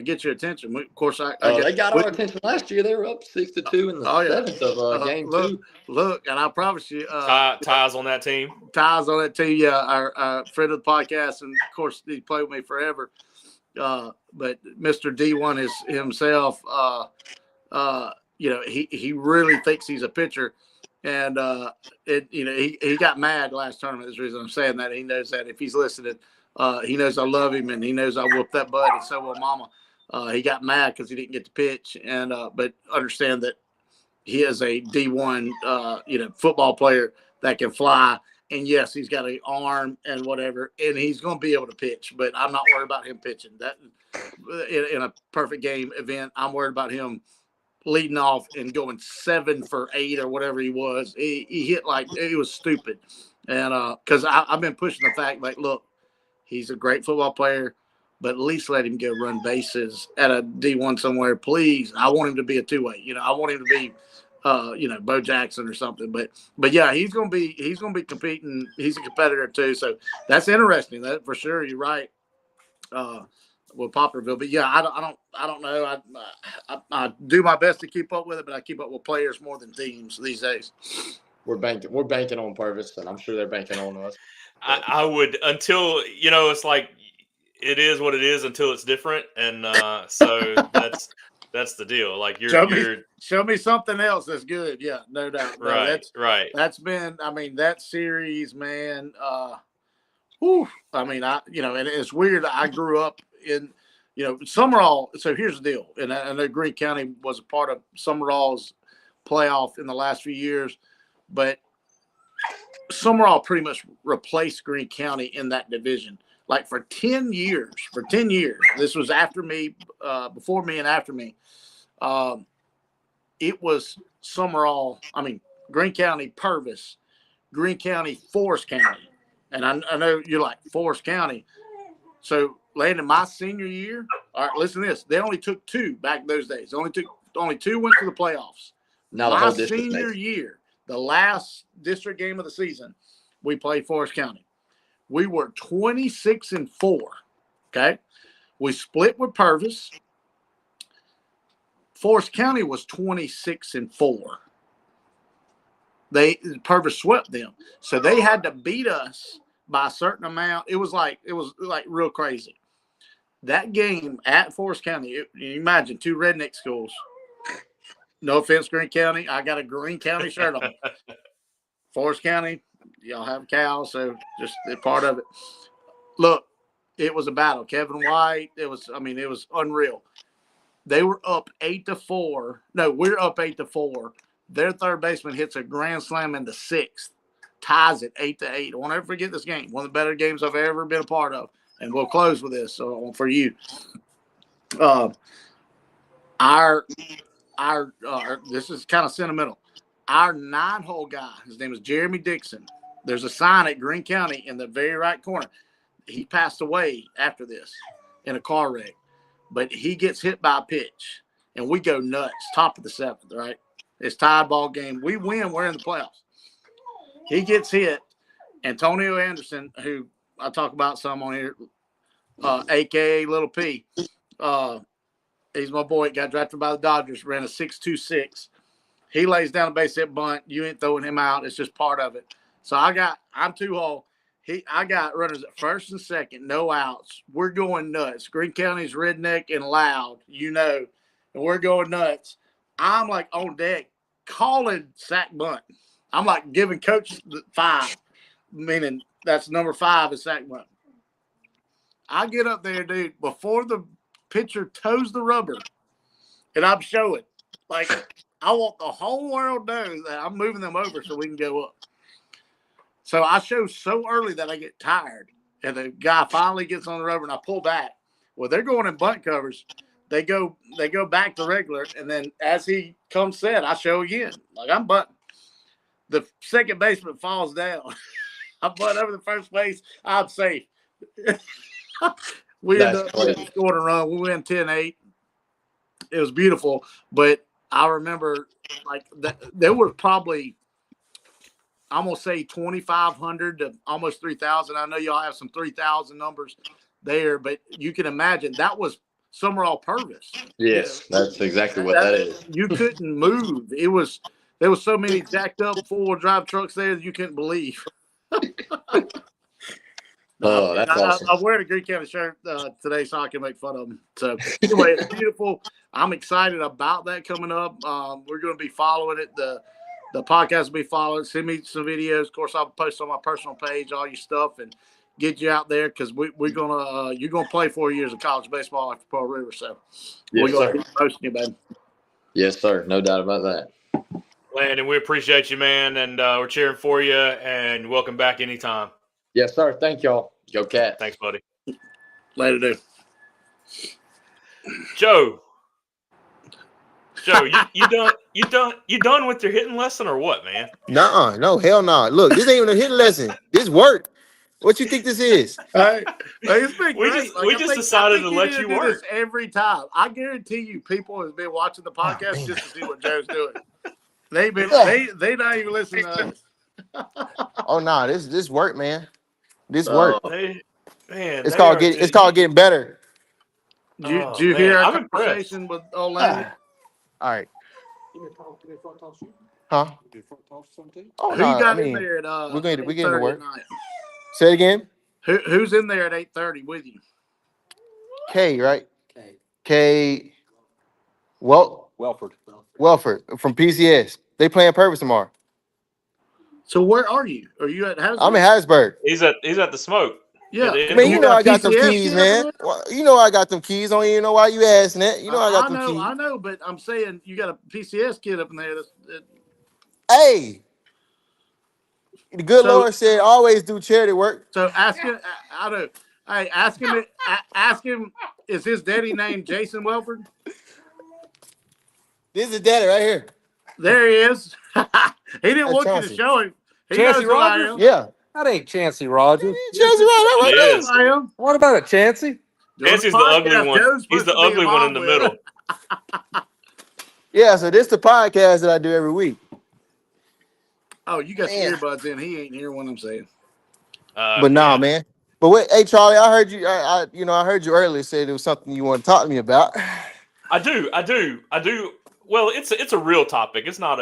Get your attention. Of course, they got our attention last year. They were up 6-2 in the seventh of game 2. Look, and I promise you, Ty's on that team. Ty's on that team. Yeah, our friend of the podcast, and of course, he played with me forever. But Mr. D1 is himself. He really thinks he's a pitcher, and he got mad last tournament. Is the reason I'm saying that. He knows that if he's listening. He knows I love him, and he knows I whooped that butt, and so will Mama. He got mad because he didn't get to pitch, and but understand that he is a D1, football player that can fly. And yes, he's got an arm and whatever, and he's going to be able to pitch. But I'm not worried about him pitching. That in a perfect game event, I'm worried about him leading off and going 7 for 8 or whatever he was. He hit like it was stupid, and because I've been pushing the fact like, look. He's a great football player, but at least let him go run bases at a D1 somewhere, please. I want him to be a 2-way. I want him to be, Bo Jackson or something. But yeah, he's gonna be competing. He's a competitor too, so that's interesting. That for sure. You're right. With Poplarville, but yeah, I don't know. I do my best to keep up with it, but I keep up with players more than teams these days. We're banking on Purvis, and I'm sure they're banking on us. I would until it's like it is what it is until it's different, and so that's the deal. Like show me something else that's good. Yeah, no doubt. No, right. That's been. I mean, that series, man. I mean, and it's weird. I grew up in, Sumrall. So here's the deal, and I know Greene County was a part of Sumrall's playoff in the last few years, but Sumrall pretty much replaced Greene County in that division. Like for 10 years, this was after me, before me and after me. It was Sumrall, Greene County, Purvis, Greene County, Forest County. And I know you're like, Forest County. So, Landon, my senior year, all right, listen to this. They only took 2 back in those days. Only 2 went to the playoffs. Now my senior year, the last district game of the season, we played Forest County. We were 26-4. Okay. We split with Purvis. Forest County was 26-4. Purvis swept them. So they had to beat us by a certain amount. It was like real crazy. That game at Forest County, you imagine 2 redneck schools. No offense, Greene County. I got a Greene County shirt on. Forest County, y'all have cows, so just a part of it. Look, it was a battle. Kevin White, it was unreal. They were up 8-4. No, we're up 8-4. Their third baseman hits a grand slam in the 6th, ties it 8-8. I won't ever forget this game. One of the better games I've ever been a part of. And we'll close with this for you. this is kind of sentimental. Our 9-hole guy, his name is Jeremy Dixon. There's a sign at Greene County in the very right corner. He passed away after this in a car wreck, but he gets hit by a pitch, and we go nuts. Top of the 7th, right? It's tied ball game. We win. We're in the playoffs. He gets hit. Antonio Anderson, who I talk about some on here, a.k.a. Little P. He's my boy. Got drafted by the Dodgers. Ran a 6.26. He lays down a base hit bunt. You ain't throwing him out. It's just part of it. So I'm 2-hole. I got runners at first and second, no outs. We're going nuts. Greene County's redneck and loud, and we're going nuts. I'm like on deck calling sack bunt. I'm like giving coach 5, meaning that's number 5 is sack bunt. I get up there, dude, before the pitcher toes the rubber, and I'm showing. Like, I want the whole world to know that I'm moving them over so we can go up. So I show so early that I get tired, and the guy finally gets on the rubber, and I pull back. Well, they're going in bunt covers. They go back to regular, and then as he comes set, I show again. Like, I'm bunting. The second baseman falls down. I bunt over the first base. I'm safe. We end up scoring a run. We win 10-8. It was beautiful, but I remember like that there were probably, I'm gonna say 2,500 to almost 3,000. I know y'all have some 3,000 numbers there, but you can imagine that was Sumrall Purvis. Yes, that's exactly what that is. You couldn't move. There was so many jacked up 4-wheel drive trucks there that you couldn't believe. Oh, that's awesome. I'm wearing a Greene County shirt today so I can make fun of them. So anyway, it's beautiful. I'm excited about that coming up. We're going to be following it. The podcast will be following. Send me some videos. Of course, I'll post on my personal page all your stuff and get you out there because we're gonna you're gonna play 4 years of college baseball after Pearl River. So we're going to keep posting you, baby. Yes, sir. No doubt about that. Landon, we appreciate you, man, and we're cheering for you. And welcome back anytime. Yes, sir. Thank y'all. Go Cat. Thanks, buddy. Later, dude. Joe, you done with your hitting lesson or what, man? Nuh-uh, no, hell no. Look, this ain't even a hitting lesson. This work. What you think this is? Hey, it's been We great. just I think decided to let need you do work. this every time. I guarantee you, people have been watching the podcast just to see what Joe's doing. They not even listening to us. Oh no, this work, man. This work. It's called getting better. Did you hear our I'm conversation impressed. with Landon? All right. Huh? Oh, Who no, you got I in mean, there at we're getting to 8:30 work. at night? Say it again. Who's in there at 8:30 with you? K, right? K. Welford from PCS. They playing Purvis tomorrow. So where are you? Are you at Hasbro? I'm in Harrisburg. He's at the smoke. Yeah. Man, you know I got them PCS keys, kid man. up there? Well, you know I got them keys. Don't even know why you asking that. You know I got them keys. I know, but I'm saying you got a PCS kid up in there. Hey, the good Lord said always do charity work. So ask him. I know. Hey, ask him. Ask him. Is his daddy named Jason Welford? This is daddy right here. There he is. He didn't want Chauncey. you to show him. He Chancey knows who I Rogers? am. Yeah. That ain't Chancey Rogers. Chancey right It there. is. I am. What about it, Chancey? Chancey's the ugly one. He's the ugly one in the middle. Yeah, so this the podcast that I do every week. Oh, you got Man. the earbuds in. He ain't hearing what I'm saying. But nah, man. But wait, hey Charlie, I heard you. I heard you earlier say there was something you want to talk to me about. I do. Well, it's a real topic. It's not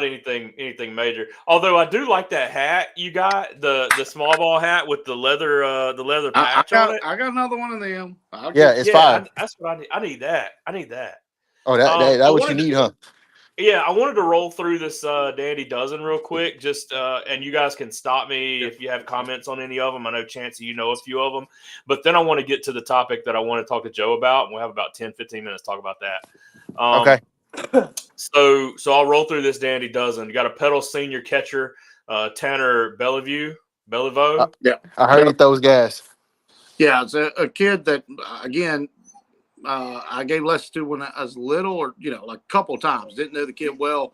anything major. Although I do like that hat you got, the small ball hat with the leather patch on it. I got another one of them. It's fine. That's what I need. I need that. Oh, that what you need, huh? Yeah, I wanted to roll through this Dandy Dozen real quick, just and you guys can stop me if you have comments on any of them. I know, Chancey, you know a few of them. But then I want to get to the topic that I want to talk to Joe about, and we'll have about 10, 15 minutes to talk about that. Okay. So I'll roll through this Dandy Dozen. You got a Pedal senior catcher, Tanner Beliveau. Yeah. I heard he throws gas. Yeah, it's a kid that, again, I gave lessons to when I was little, or like a couple of times. Didn't know the kid well,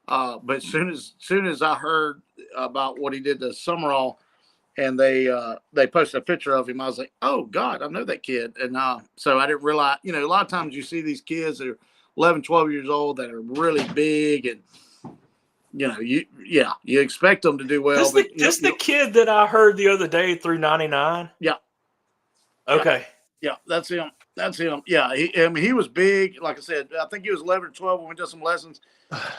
but as soon as I heard about what he did to Sumrall, and they posted a picture of him, I was like, oh God, I know that kid. And so I didn't realize, a lot of times you see these kids that are 11, 12 years old that are really big, and you expect them to do well. This the kid that I heard the other day through 99? Yeah. Okay. Yeah, that's him. Yeah, he was big. Like I said, I think he was 11 or 12 when we did some lessons.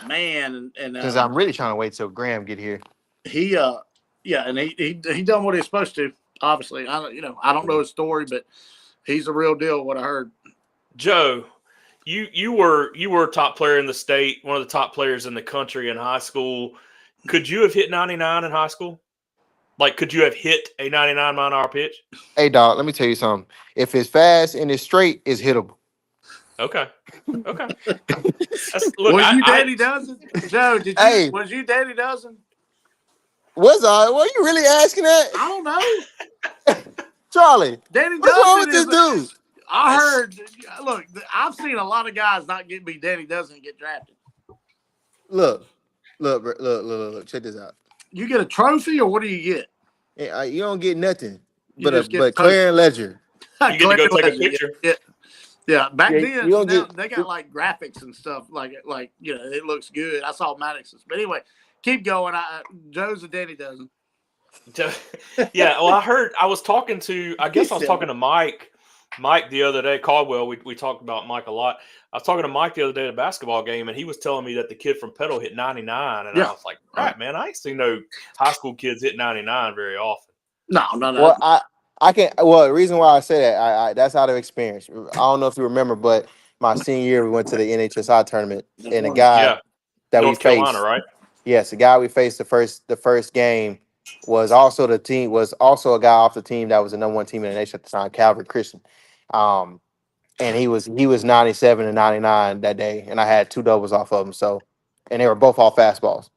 Man, and Because I'm really trying to wait till Graham get here. He and he done what he's supposed to. Obviously, I don't know his story, but he's the real deal. What I heard. Joe, you were a top player in the state, one of the top players in the country in high school. Could you have hit 99 in high school? Like, could you have hit a 99 mile an hour pitch? Hey, dog, let me tell you something. If it's fast and it's straight, it's hittable. Okay. Look, was you Danny Dozen? Joe, was you Danny Dozen? Was I? Were you really asking that? I don't know. Charlie, Danny what's Dozen wrong with this dude? I heard. Look, I've seen a lot of guys not be Danny Dozen and get drafted. Look. Check this out. You get a trophy, or what do you get? Yeah, you don't get nothing, You but clear and ledger. You get to go take a picture. Yeah. Back then, they got like graphics and stuff. Like it looks good. I saw Maddox's, but anyway, keep going. Joe's a Danny Dozen. Yeah. Well, I was talking to Mike the other day. Caldwell. We talked about Mike a lot. I was talking to Mike the other day at a basketball game, and he was telling me that the kid from Petal hit 99, and I was like, right, man, I ain't seen no high school kids hit 99 very often. No. Well, I can't. Well, the reason why I say that, that's out of experience. I don't know if you remember, but my senior year we went to the NHSI tournament, and the guy that North we Carolina, faced, right? yes, the guy we faced the first game was also a guy off the team that was the number one team in the nation at the time, Calvary Christian. And he was 97 and 99 that day, and I had two doubles off of him. So, and they were both all fastballs.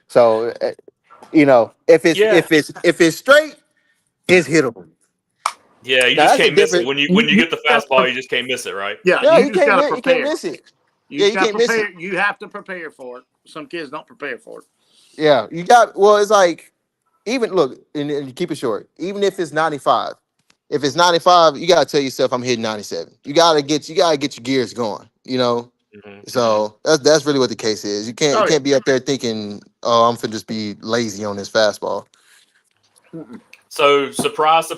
So, if it's straight, it's hittable. Yeah, you just can't miss it. When you get the fastball, you just can't miss it, right? Yeah, you can't miss it. You can't miss it. You have to prepare for it. Some kids don't prepare for it. Yeah, it's like, even look, and keep it short. Even if it's 95, you gotta tell yourself I'm hitting 97. You gotta get your gears going. Mm-hmm. So that's really what the case is. You can't be up there thinking, oh, I'm finna just be lazy on this fastball. So surprise,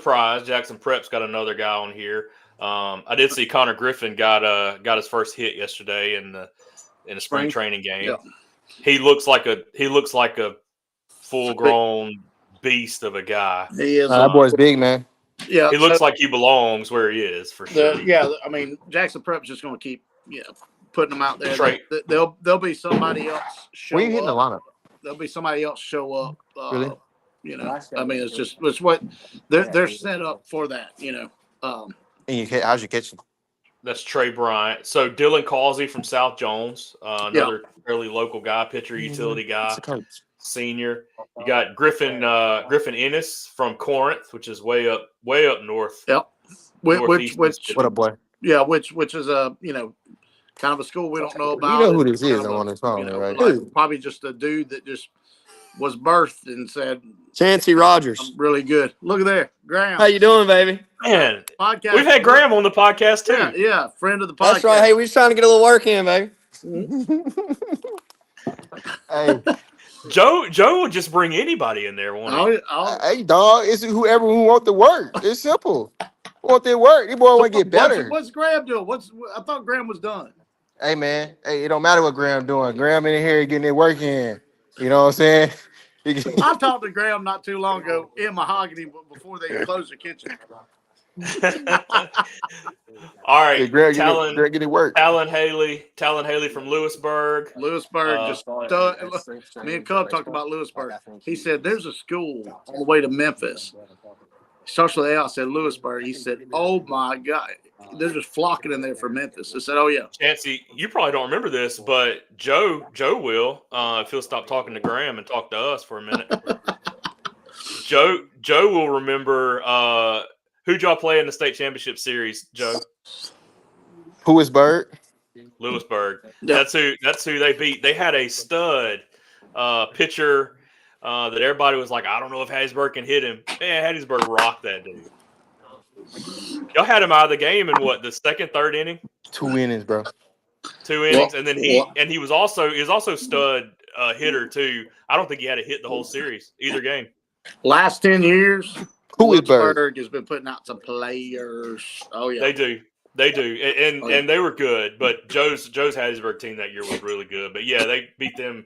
Jackson Prep's got another guy on here. I did see Connor Griffin got his first hit yesterday in the spring training game. Yeah. He looks like a full grown beast of a guy. He is. That boy's big, man. Yeah, he looks like he belongs where he is for sure. I mean, Jackson Prep's just going to keep putting them out there. There'll be somebody else show Where you hitting the lineup? There'll be somebody else show up. Really? I mean, it's what they're set up for that. And how's your kitchen? That's Trey Bryant. So Dylan Causey from South Jones, another fairly local guy, pitcher, utility guy, senior. You got Griffin Ennis from Corinth, which is way up north. Yep. Which what up, boy? Yeah, which is a kind of a school we don't know about. You know who this is on this phone, right? Like, probably just a dude that just was birthed and said, Chancey Rogers. I'm really good. Look at there. Graham. How you doing, baby? Man, podcast. We've had Graham on the podcast too. Yeah, friend of the podcast. That's right. Hey, we're just trying to get a little work in, baby. Hey, Joe would just bring anybody in there. Hey, dog, it's whoever who want the work. It's simple. Want their work. These boys want to get better. What's Graham doing? I thought Graham was done. Hey, man. Hey, it don't matter what Graham doing. Graham in here getting their work in. You know what I'm saying? I talked to Graham not too long ago in Mahogany before they closed the kitchen. All right, hey, Greg, get it work. Talon Haley from Lewisburg. Just me and Cub talked about Lewisburg. He said there's a school on the way to Memphis. He starts with A. I said Lewisburg. He said, "Oh my God, they're just flocking in there for Memphis." I said, "Oh yeah." Chancey, you probably don't remember this, but Joe will if he'll stop talking to Graham and talk to us for a minute. Joe will remember. Who'd y'all play in the state championship series, Joe? Who is Bird? Lewisburg. Yep. That's who they beat. They had a stud pitcher that everybody was like, I don't know if Hattiesburg can hit him. Man, Hattiesburg rocked that dude. Y'all had him out of the game in what, the second, third inning? 2 innings, bro. 2 innings, and then he was also stud hitter too. I don't think he had a hit the whole series, either game. Last 10 years, Who is Bird? Lewisburg has been putting out some players. Oh yeah, They do, and they were good. But Joe's Hattiesburg team that year was really good. But yeah, they beat them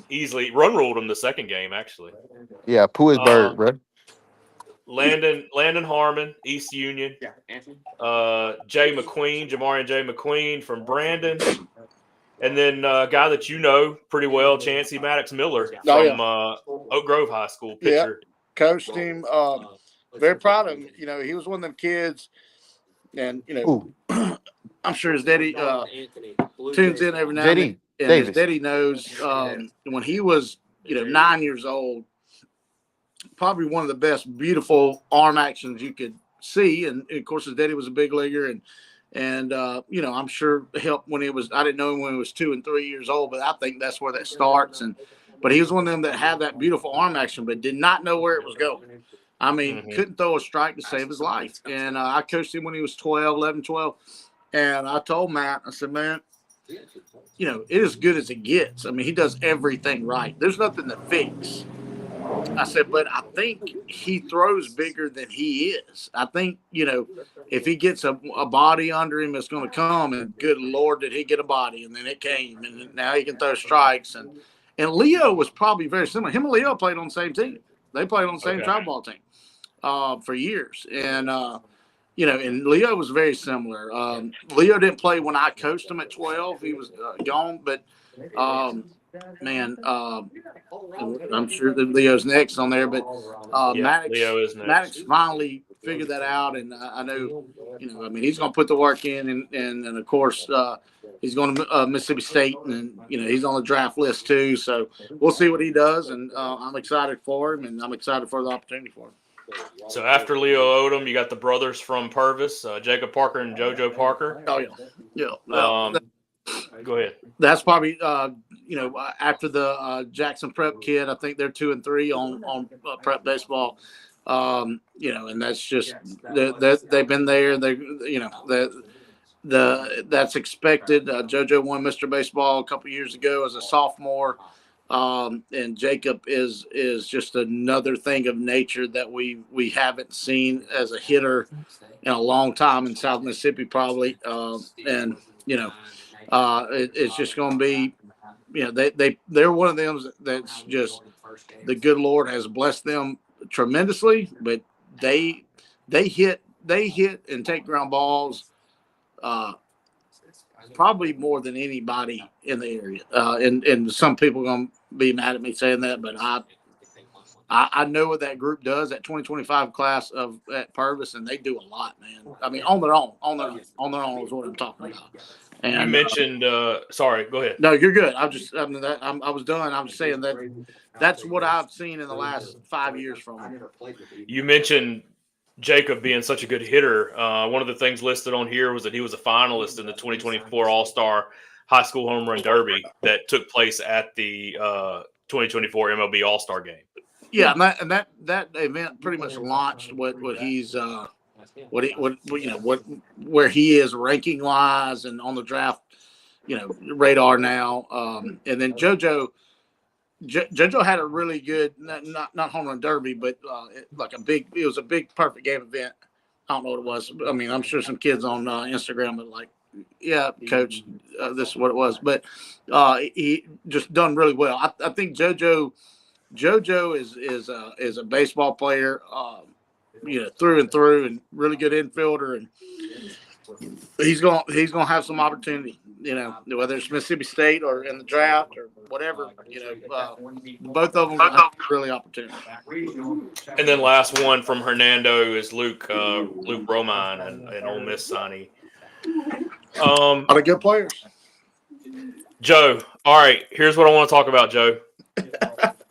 easily. Run ruled them the second game actually. Yeah, who is Bird, bro? Landon Harmon, East Union. Jamarian J. McQueen from Brandon. And then a guy that you know pretty well, Chancey Maddox Miller from Oak Grove High School, pitcher. Yeah. Coached him. Very proud of him. You know, he was one of them kids, and you know, I'm sure his daddy tunes in every now and then. And his daddy knows when he was, 9 years old, probably one of the best, beautiful arm actions you could see. And of course, his daddy was a big leaguer, and I'm sure helped when I didn't know him when he was 2 and 3 years old, but I think that's where that starts. But he was one of them that had that beautiful arm action, but did not know where it was going. I mean, couldn't throw a strike to save his life. And I coached him when he was 11, 12. And I told Matt, I said, man, it is good as it gets. I mean, he does everything right. There's nothing to fix. I said, but I think he throws bigger than he is. I think, if he gets a body under him, it's going to come. And good Lord, did he get a body? And then it came. And now he can throw strikes. And Leo was probably very similar. Him and Leo played on the same team. They played on the same travel ball team for years. And, and Leo was very similar. Leo didn't play when I coached him at 12. He was gone. But, I'm sure that Leo's next on there. But Leo is next. Maddox finally figured that out. And I know, he's going to put the work in. And of course, he's going to Mississippi State. And, he's on the draft list too. So we'll see what he does. And I'm excited for him. And I'm excited for the opportunity for him. So after Leo Odom, you got the brothers from Purvis, Jacob Parker and JoJo Parker. Oh, yeah. Go ahead. That's probably, after the Jackson Prep kid, I think they're 2 and 3 on prep baseball. And that's just they've been there. That's expected. JoJo won Mr. Baseball a couple years ago as a sophomore. And Jacob is just another thing of nature that we haven't seen as a hitter in a long time in South Mississippi, probably. It's just going to be, they're one of them that's just the good Lord has blessed them tremendously, but they hit and take ground balls probably more than anybody in the area. And some people are going to be mad at me saying that, but I know what that group does, that 2025 class at Purvis, and they do a lot, man. I mean, on their own is what I'm talking about. And you mentioned, sorry, go ahead. No, you're good. I was done. I'm just saying that's what I've seen in the last 5 years from him. You mentioned Jacob being such a good hitter. One of the things listed on here was that he was a finalist in the 2024 All-Star High School Home Run Derby that took place at the 2024 MLB All-Star Game. Yeah, and that event pretty much launched what he's where he is ranking wise and on the draft, radar now. And then JoJo had a really good, not home run derby, but it was a big perfect game event. I don't know what it was. I mean, I'm sure some kids on Instagram are like, yeah, coach, this is what it was. But he just done really well. I think JoJo is a baseball player, through and through, and really good infielder, and he's gonna have some opportunity. Whether it's Mississippi State or in the draft or whatever. Both of them have really opportunity. And then last one from Hernando is Luke Romine and Ole Miss signee. Are they good players? Joe, all right. Here's what I want to talk about, Joe.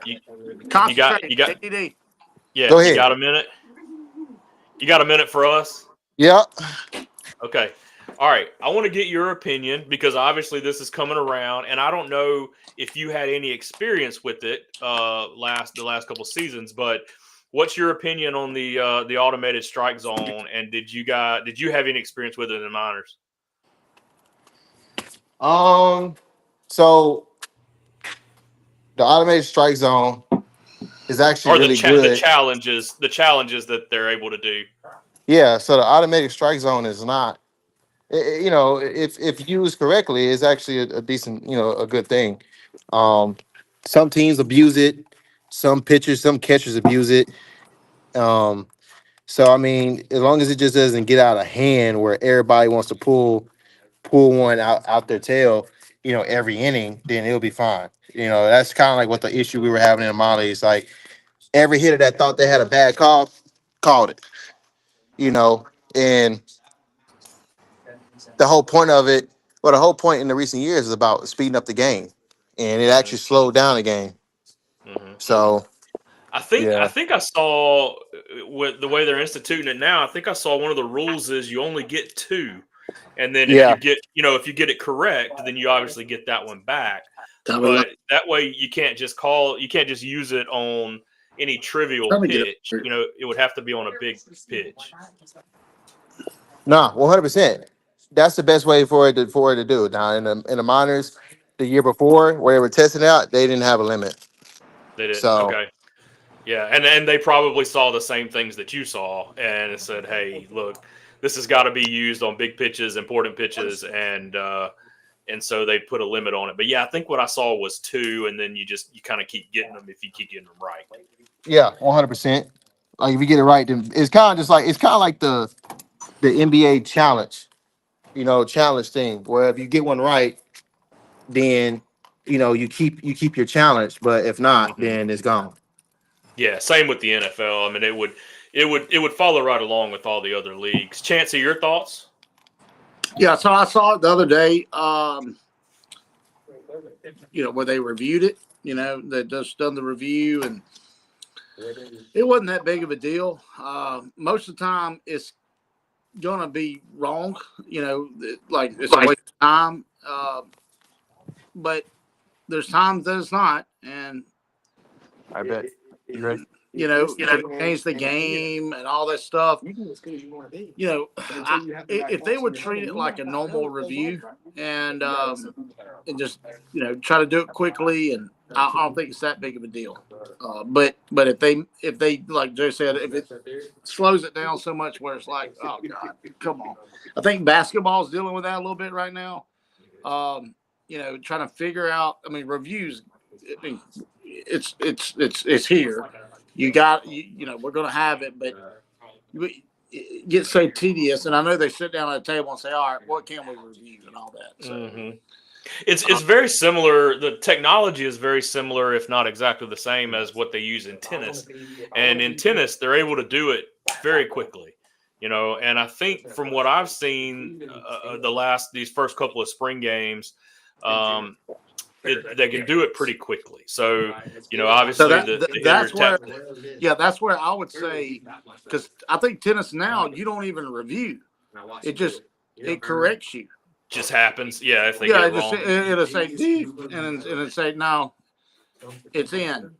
You got ADD. Yeah, go ahead. You got a minute? You got a minute for us? Yeah. Okay. All right, I want to get your opinion because obviously this is coming around, and I don't know if you had any experience with it the last couple seasons, but what's your opinion on the automated strike zone? And did you have any experience with it in the minors? So the automated strike zone is actually Or really good. the challenges that they're able to do. Yeah. So the automated strike zone is not, if used correctly, is actually a decent, a good thing. Um, some teams abuse it. Some pitchers, some catchers abuse it. Um, so I mean, as long as it just doesn't get out of hand where everybody wants to pull one out their tail, every inning, then it'll be fine. That's kind of like what the issue we were having in Mali. It's like every hitter that thought they had a bad call called it. And the whole point of it, well, the whole point in the recent years is about speeding up the game, and it actually slowed down the game. Mm-hmm. So I think yeah, I saw with the way they're instituting it now. I think I saw one of the rules is you only get two, and then if yeah, if you get it correct, then you obviously get that one back. That was But that way you can't just use it on any trivial Let me get pitch. It would have to be on a big pitch. nah, 100%. That's the best way for it to do. Now in the minors, the year before where they were testing it out, they didn't have a limit. They didn't. So Okay. Yeah, and they probably saw the same things that you saw, and it said, "Hey, look, this has got to be used on big pitches, important pitches," and so they put a limit on it. But yeah, I think what I saw was two, and then you kind of keep getting them if you keep getting them right. yeah, 100%. Like if you get it right, then it's kind of like the NBA challenge, challenge thing. Where if you get one right, then you keep your challenge. But if not, Mm-hmm. then it's gone. Yeah, same with the NFL. I mean, it would follow right along with all the other leagues. Chancey, your thoughts? Yeah, so I saw it the other day. Where they reviewed it. They just done the review, and it wasn't that big of a deal. Most of the time, it's gonna be wrong. Like it's a waste of time. But there's times that it's not, and I bet. You ready? change the game and all that stuff. If they would treat it like a normal review and just try to do it quickly, and I don't think it's that big of a deal. But if they like Joe said, if it slows it down so much where it's like, oh God, come on. I think basketball is dealing with that a little bit right now. Trying to figure out. I mean, reviews. I mean, it's here. We're going to have it, but it gets so tedious. And I know they sit down at a table and say, all right, what can we review and all that. So. Mm-hmm. It's very similar. The technology is very similar, if not exactly the same as what they use in tennis. And in tennis, they're able to do it very quickly. And I think from what I've seen these first couple of spring games, they can do it pretty quickly. So, obviously that's where I would say, because I think tennis now, you don't even review. It corrects you. Just happens. Yeah. If they get it wrong. It'll say deep and it'll say, no, it's in.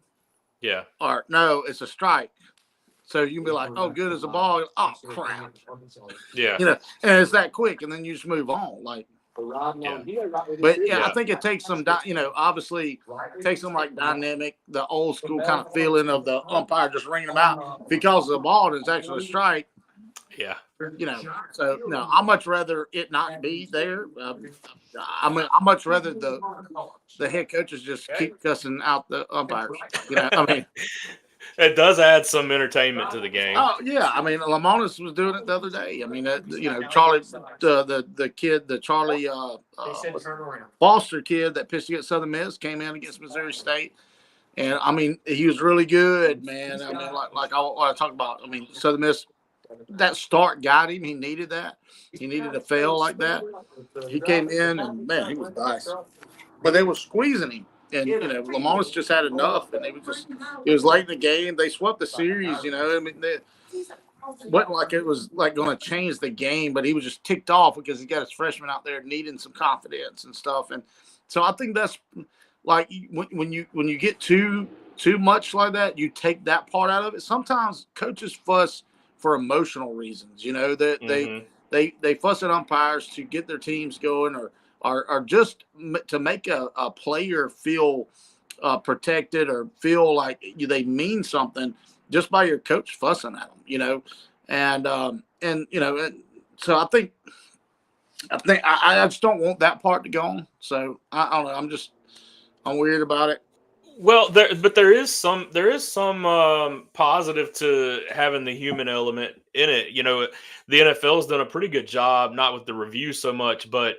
Yeah. Or no, it's a strike. So you can be like, oh, good as a ball. Oh, crap. Yeah. And it's that quick. And then you just move on. Like, But I think it takes some, obviously takes some like dynamic, the old school kind of feeling of the umpire just ringing them out because of the ball and it's actually a strike. Yeah. So no, I much rather it not be there. I much rather the head coaches just keep cussing out the umpires. It does add some entertainment to the game. Oh yeah, I mean, Lamonis was doing it the other day. I mean, Charlie, the kid, the Charlie Foster kid that pitched against Southern Miss came in against Missouri State, and I mean, he was really good, man. I mean, like I talked about. I mean, Southern Miss, that start got him. He needed that. He needed to fail like that. He came in and man, he was nice, but they were squeezing him. And Lamonis just had enough, and it was late in the game. They swept the series. I mean, wasn't like it was like going to change the game, but he was just ticked off because he got his freshman out there needing some confidence and stuff. And so I think that's like when you get too much like that, you take that part out of it. Sometimes coaches fuss for emotional reasons, that they fuss at umpires to get their teams going or just to make a player feel protected or feel like they mean something just by your coach fussing at them, and so I think I just don't want that part to go on. So I don't know. I'm weird about it. Well, there is some positive to having the human element in it. The NFL's done a pretty good job, not with the review so much, but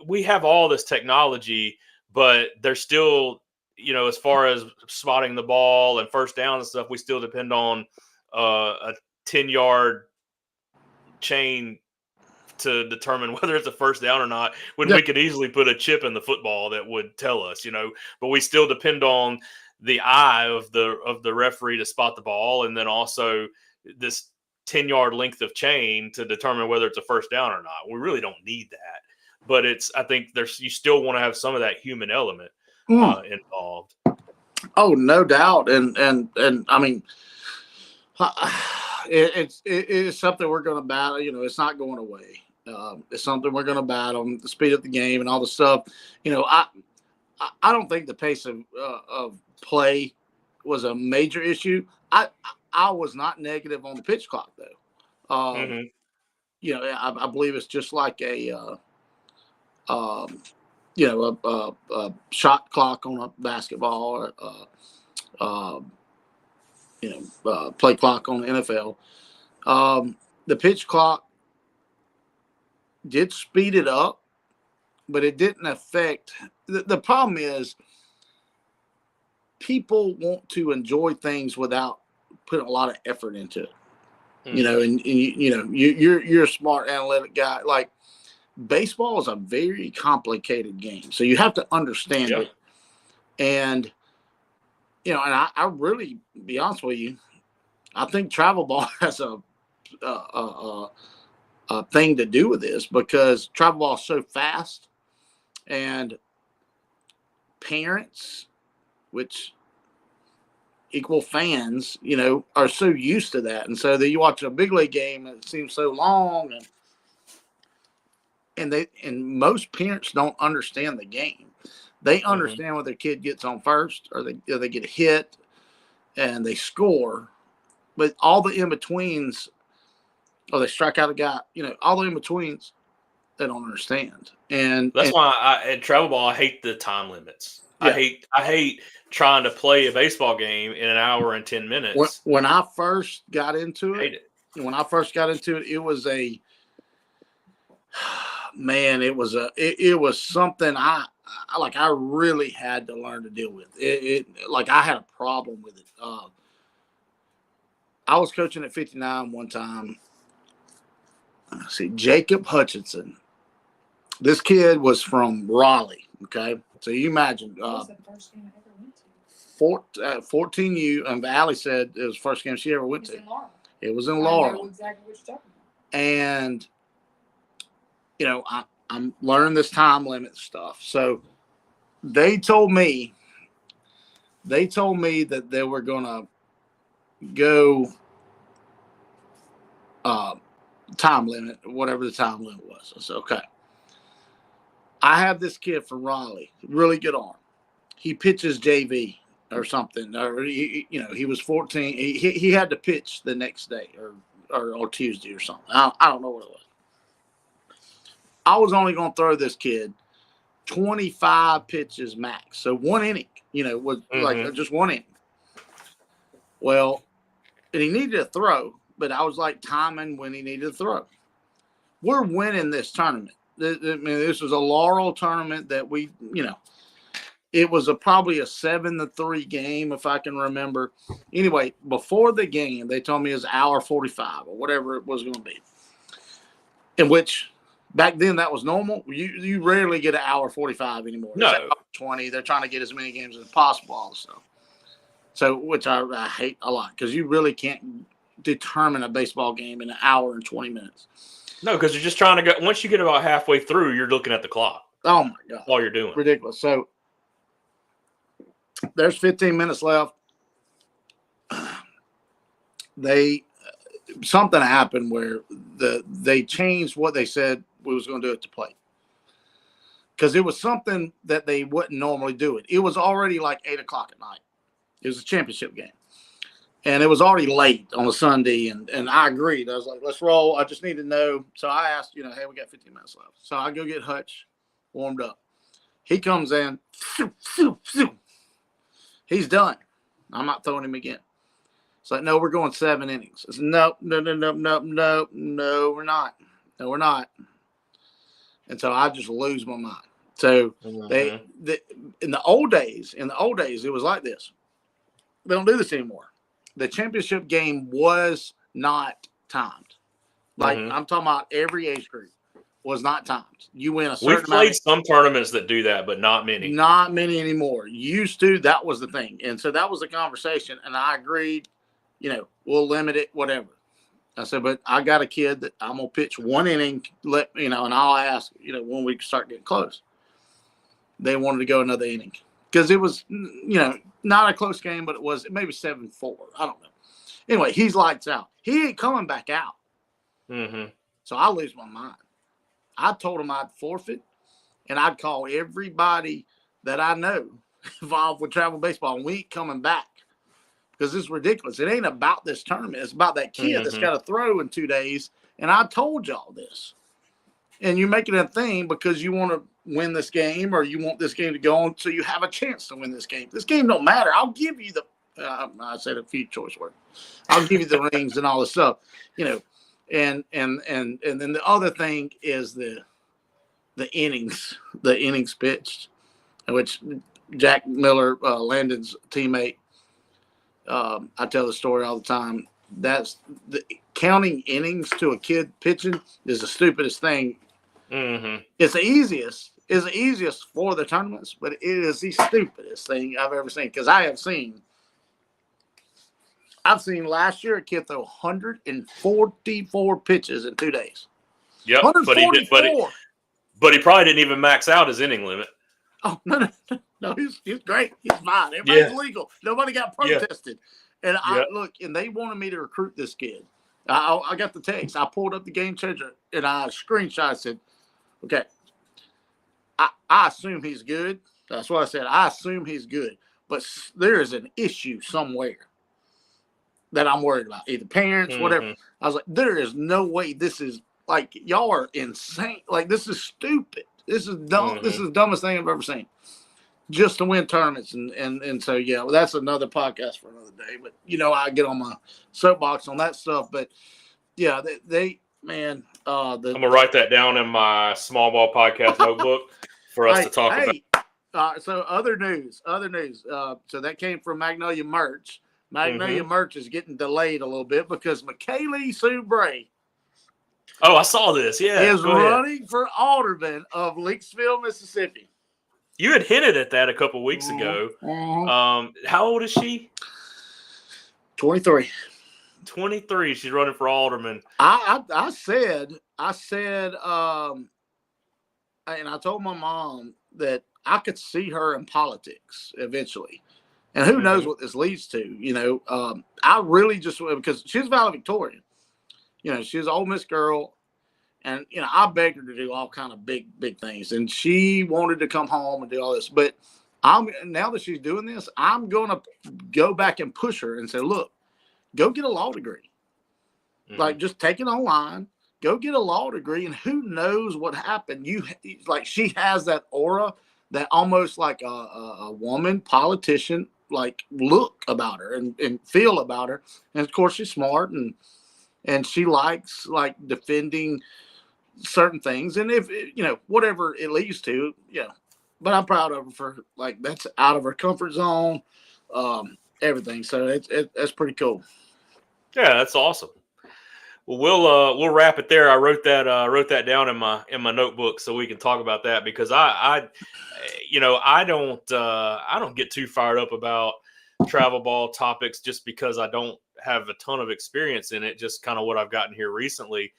we have all this technology, but there's still, as far as spotting the ball and first down and stuff, we still depend on a 10-yard chain to determine whether it's a first down or not, when we could easily put a chip in the football that would tell us, but we still depend on the eye of the referee to spot the ball. And then also this 10-yard length of chain to determine whether it's a first down or not. We really don't need that, but I think you still want to have some of that human element involved. Oh, no doubt. And I mean, it's something we're going to battle. It's not going away. It's something we're going to battle. The speed of the game and all the stuff. I don't think the pace of play was a major issue. I was not negative on the pitch clock though. I believe it's just like a shot clock on a basketball, or play clock on the NFL. The pitch clock did speed it up, but it didn't affect. The problem is people want to enjoy things without putting a lot of effort into it. And you're a smart analytic guy. Like, baseball is a very complicated game, so you have to understand it. And and I really, be honest with you, I think travel ball has a thing to do with this, because travel ball is so fast, and parents, which equal fans, are so used to that. And so that you watch a big league game and it seems so long, and most parents don't understand the game. They understand when their kid gets on first, or they get hit and they score, but all the in-betweens, or they strike out a guy, all the in-betweens, they don't understand. And that's why at travel ball, I hate the time limits. Yeah. I hate trying to play a baseball game in an hour and 10 minutes. When I first got into it, it was it was something I really had to learn to deal with. Like, I had a problem with it. I was coaching at 59 one time. See, Jacob Hutchinson. This kid was from Raleigh. Okay, so you imagine. What was the first game I ever went to? 14U, and Allie said it was the first game she ever went to. It was in Laurel. I know exactly what you're talking And about. I'm learning this time limit stuff. So they told me that they were gonna go time limit, whatever the time limit was. I said, okay. I have this kid from Raleigh, really good arm. He pitches JV or something, or he was 14. He had to pitch the next day or Tuesday or something. I don't know what it was. I was only going to throw this kid 25 pitches max, so 1 inning. Was like just 1 inning. Well, and he needed to throw, but I was like timing when he needed to throw. We're winning this tournament. This was a Laurel tournament that we, it was probably a 7-3 game, if I can remember. Anyway, before the game, they told me it was hour 45 or whatever it was going to be. In which, back then, that was normal. You rarely get an hour 45 anymore. No. It's 20. They're trying to get as many games as possible, all the stuff. So, which I hate a lot, because you really can't determine a baseball game in an hour and 20 minutes. No, because you're just trying to go. Once you get about halfway through, you're looking at the clock. Oh my God. All you're doing. Ridiculous. So there's 15 minutes left. Something happened where they changed what they said we was going to do at the plate. Because it was something that they wouldn't normally do it. It was already like 8 o'clock at night. It was a championship game. And it was already late on a Sunday, and I agreed. I was like, let's roll. I just need to know. So I asked, hey, we got 15 minutes left. So I go get Hutch warmed up. He comes in. He's done. I'm not throwing him again. It's like, no, we're going 7 innings. I said, no, we're not. No, we're not. And so I just lose my mind. So they in the old days, it was like this. They don't do this anymore. The championship game was not timed. Like I'm talking about every age group was not timed. You win a certain We've played some tournaments that do that, but not many. Not many anymore. Used to, that was the thing. And so that was the conversation. And I agreed, we'll limit it, whatever. I said, but I got a kid that I'm going to pitch 1 inning, and I'll ask, when we start getting close. They wanted to go another inning because it was, not a close game, but it was maybe 7-4. I don't know. Anyway, he's lights out. He ain't coming back out. So I lose my mind. I told him I'd forfeit, and I'd call everybody that I know involved with travel baseball, and we ain't coming back because it's ridiculous. It ain't about this tournament. It's about that kid that's got to throw in 2 days, and I told y'all this. And you're making a thing because you want to win this game or you want this game to go on so you have a chance to win this game. This game don't matter. I'll give you the I said a few choice words. I'll give you the rings and all this stuff, and then the other thing is the innings pitched, which Jack Miller, Landon's teammate, I tell the story all the time. That's counting innings to a kid pitching is the stupidest thing. It's the easiest. It's the easiest for the tournaments, but it is the stupidest thing I've ever seen. Because I've seen last year a kid throw 144 pitches in 2 days. Yep, 144. But he probably didn't even max out his inning limit. Oh no, he's great. He's fine. Everybody's legal. Nobody got protested. And and they wanted me to recruit this kid. I got the text. I pulled up the game changer and I screenshot. I said, okay, I assume he's good. That's what I said. I assume he's good. But there is an issue somewhere that I'm worried about. Either parents, whatever. I was like, there is no way this is like, y'all are insane. Like, this is stupid. This is dumb. This is the dumbest thing I've ever seen. Just to win tournaments. And so, that's another podcast for another day. But, I get on my soapbox on that stuff. But, they man. I'm going to write that down in my small ball podcast notebook for us to talk about. So other news. So that came from Magnolia Merch. Magnolia Merch is getting delayed a little bit because McKaylee Sue Bray I saw this. Yeah. is running for alderman of Leakesville, Mississippi. You had hinted at that a couple weeks ago. How old is she? 23. 23. She's running for alderman. I said, and I told my mom that I could see her in politics eventually. And who knows what this leads to, I really just, because she's valedictorian, she's an Ole Miss girl. And, I begged her to do all kind of big things. And she wanted to come home and do all this. But now that she's doing this, I'm going to go back and push her and say, look, go get a law degree. Like, just take it online. Go get a law degree. And who knows what happened. She has that aura, that almost like a woman politician, like, look about her and feel about her. And, of course, she's smart. And she likes, like, defending certain things, and if whatever it leads to, but I'm proud of her for, like, that's out of her comfort zone, everything. So it's pretty cool. Yeah, that's awesome. Well, we'll wrap it there. I wrote that down in my notebook so we can talk about that, because I don't get too fired up about travel ball topics just because I don't have a ton of experience in it, just kind of what I've gotten here recently.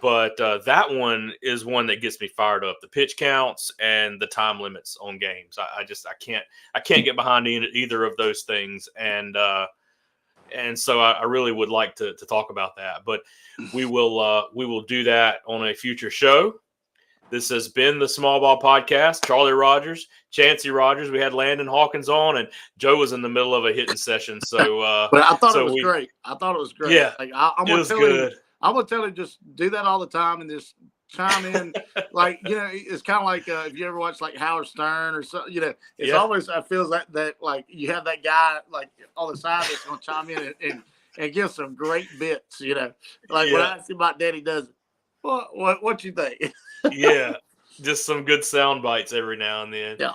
But that one is one that gets me fired up. The pitch counts and the time limits on games. I can't get behind either of those things. And so I really would like to talk about that. But we will do that on a future show. This has been the Small Ball Podcast. Charlie Rogers, Chancey Rogers. We had Landon Hawkins on, and Joe was in the middle of a hitting session. So, but I thought it was great. I thought it was great. Yeah, like, I'm it gonna was tell good. him. I'm gonna tell him just do that all the time and just chime in. Like, it's kind of like if you ever watch like Howard Stern or something. It's always I feel that like you have that guy like on the side that's gonna chime in and give some great bits. Like when I see my daddy does it. What you think? Yeah, just some good sound bites every now and then. Yeah.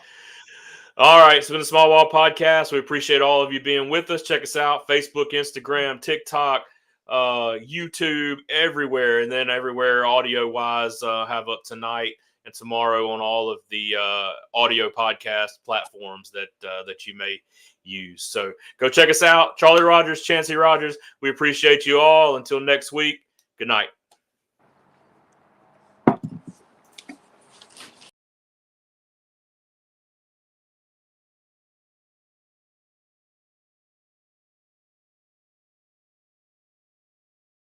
All right, it's been the Small Ball Podcast. We appreciate all of you being with us. Check us out: Facebook, Instagram, TikTok, YouTube, everywhere, and then everywhere audio-wise. Have up tonight and tomorrow on all of the audio podcast platforms that you may use. So go check us out. Charlie Rogers, Chancey Rogers. We appreciate you all. Until next week. Good night.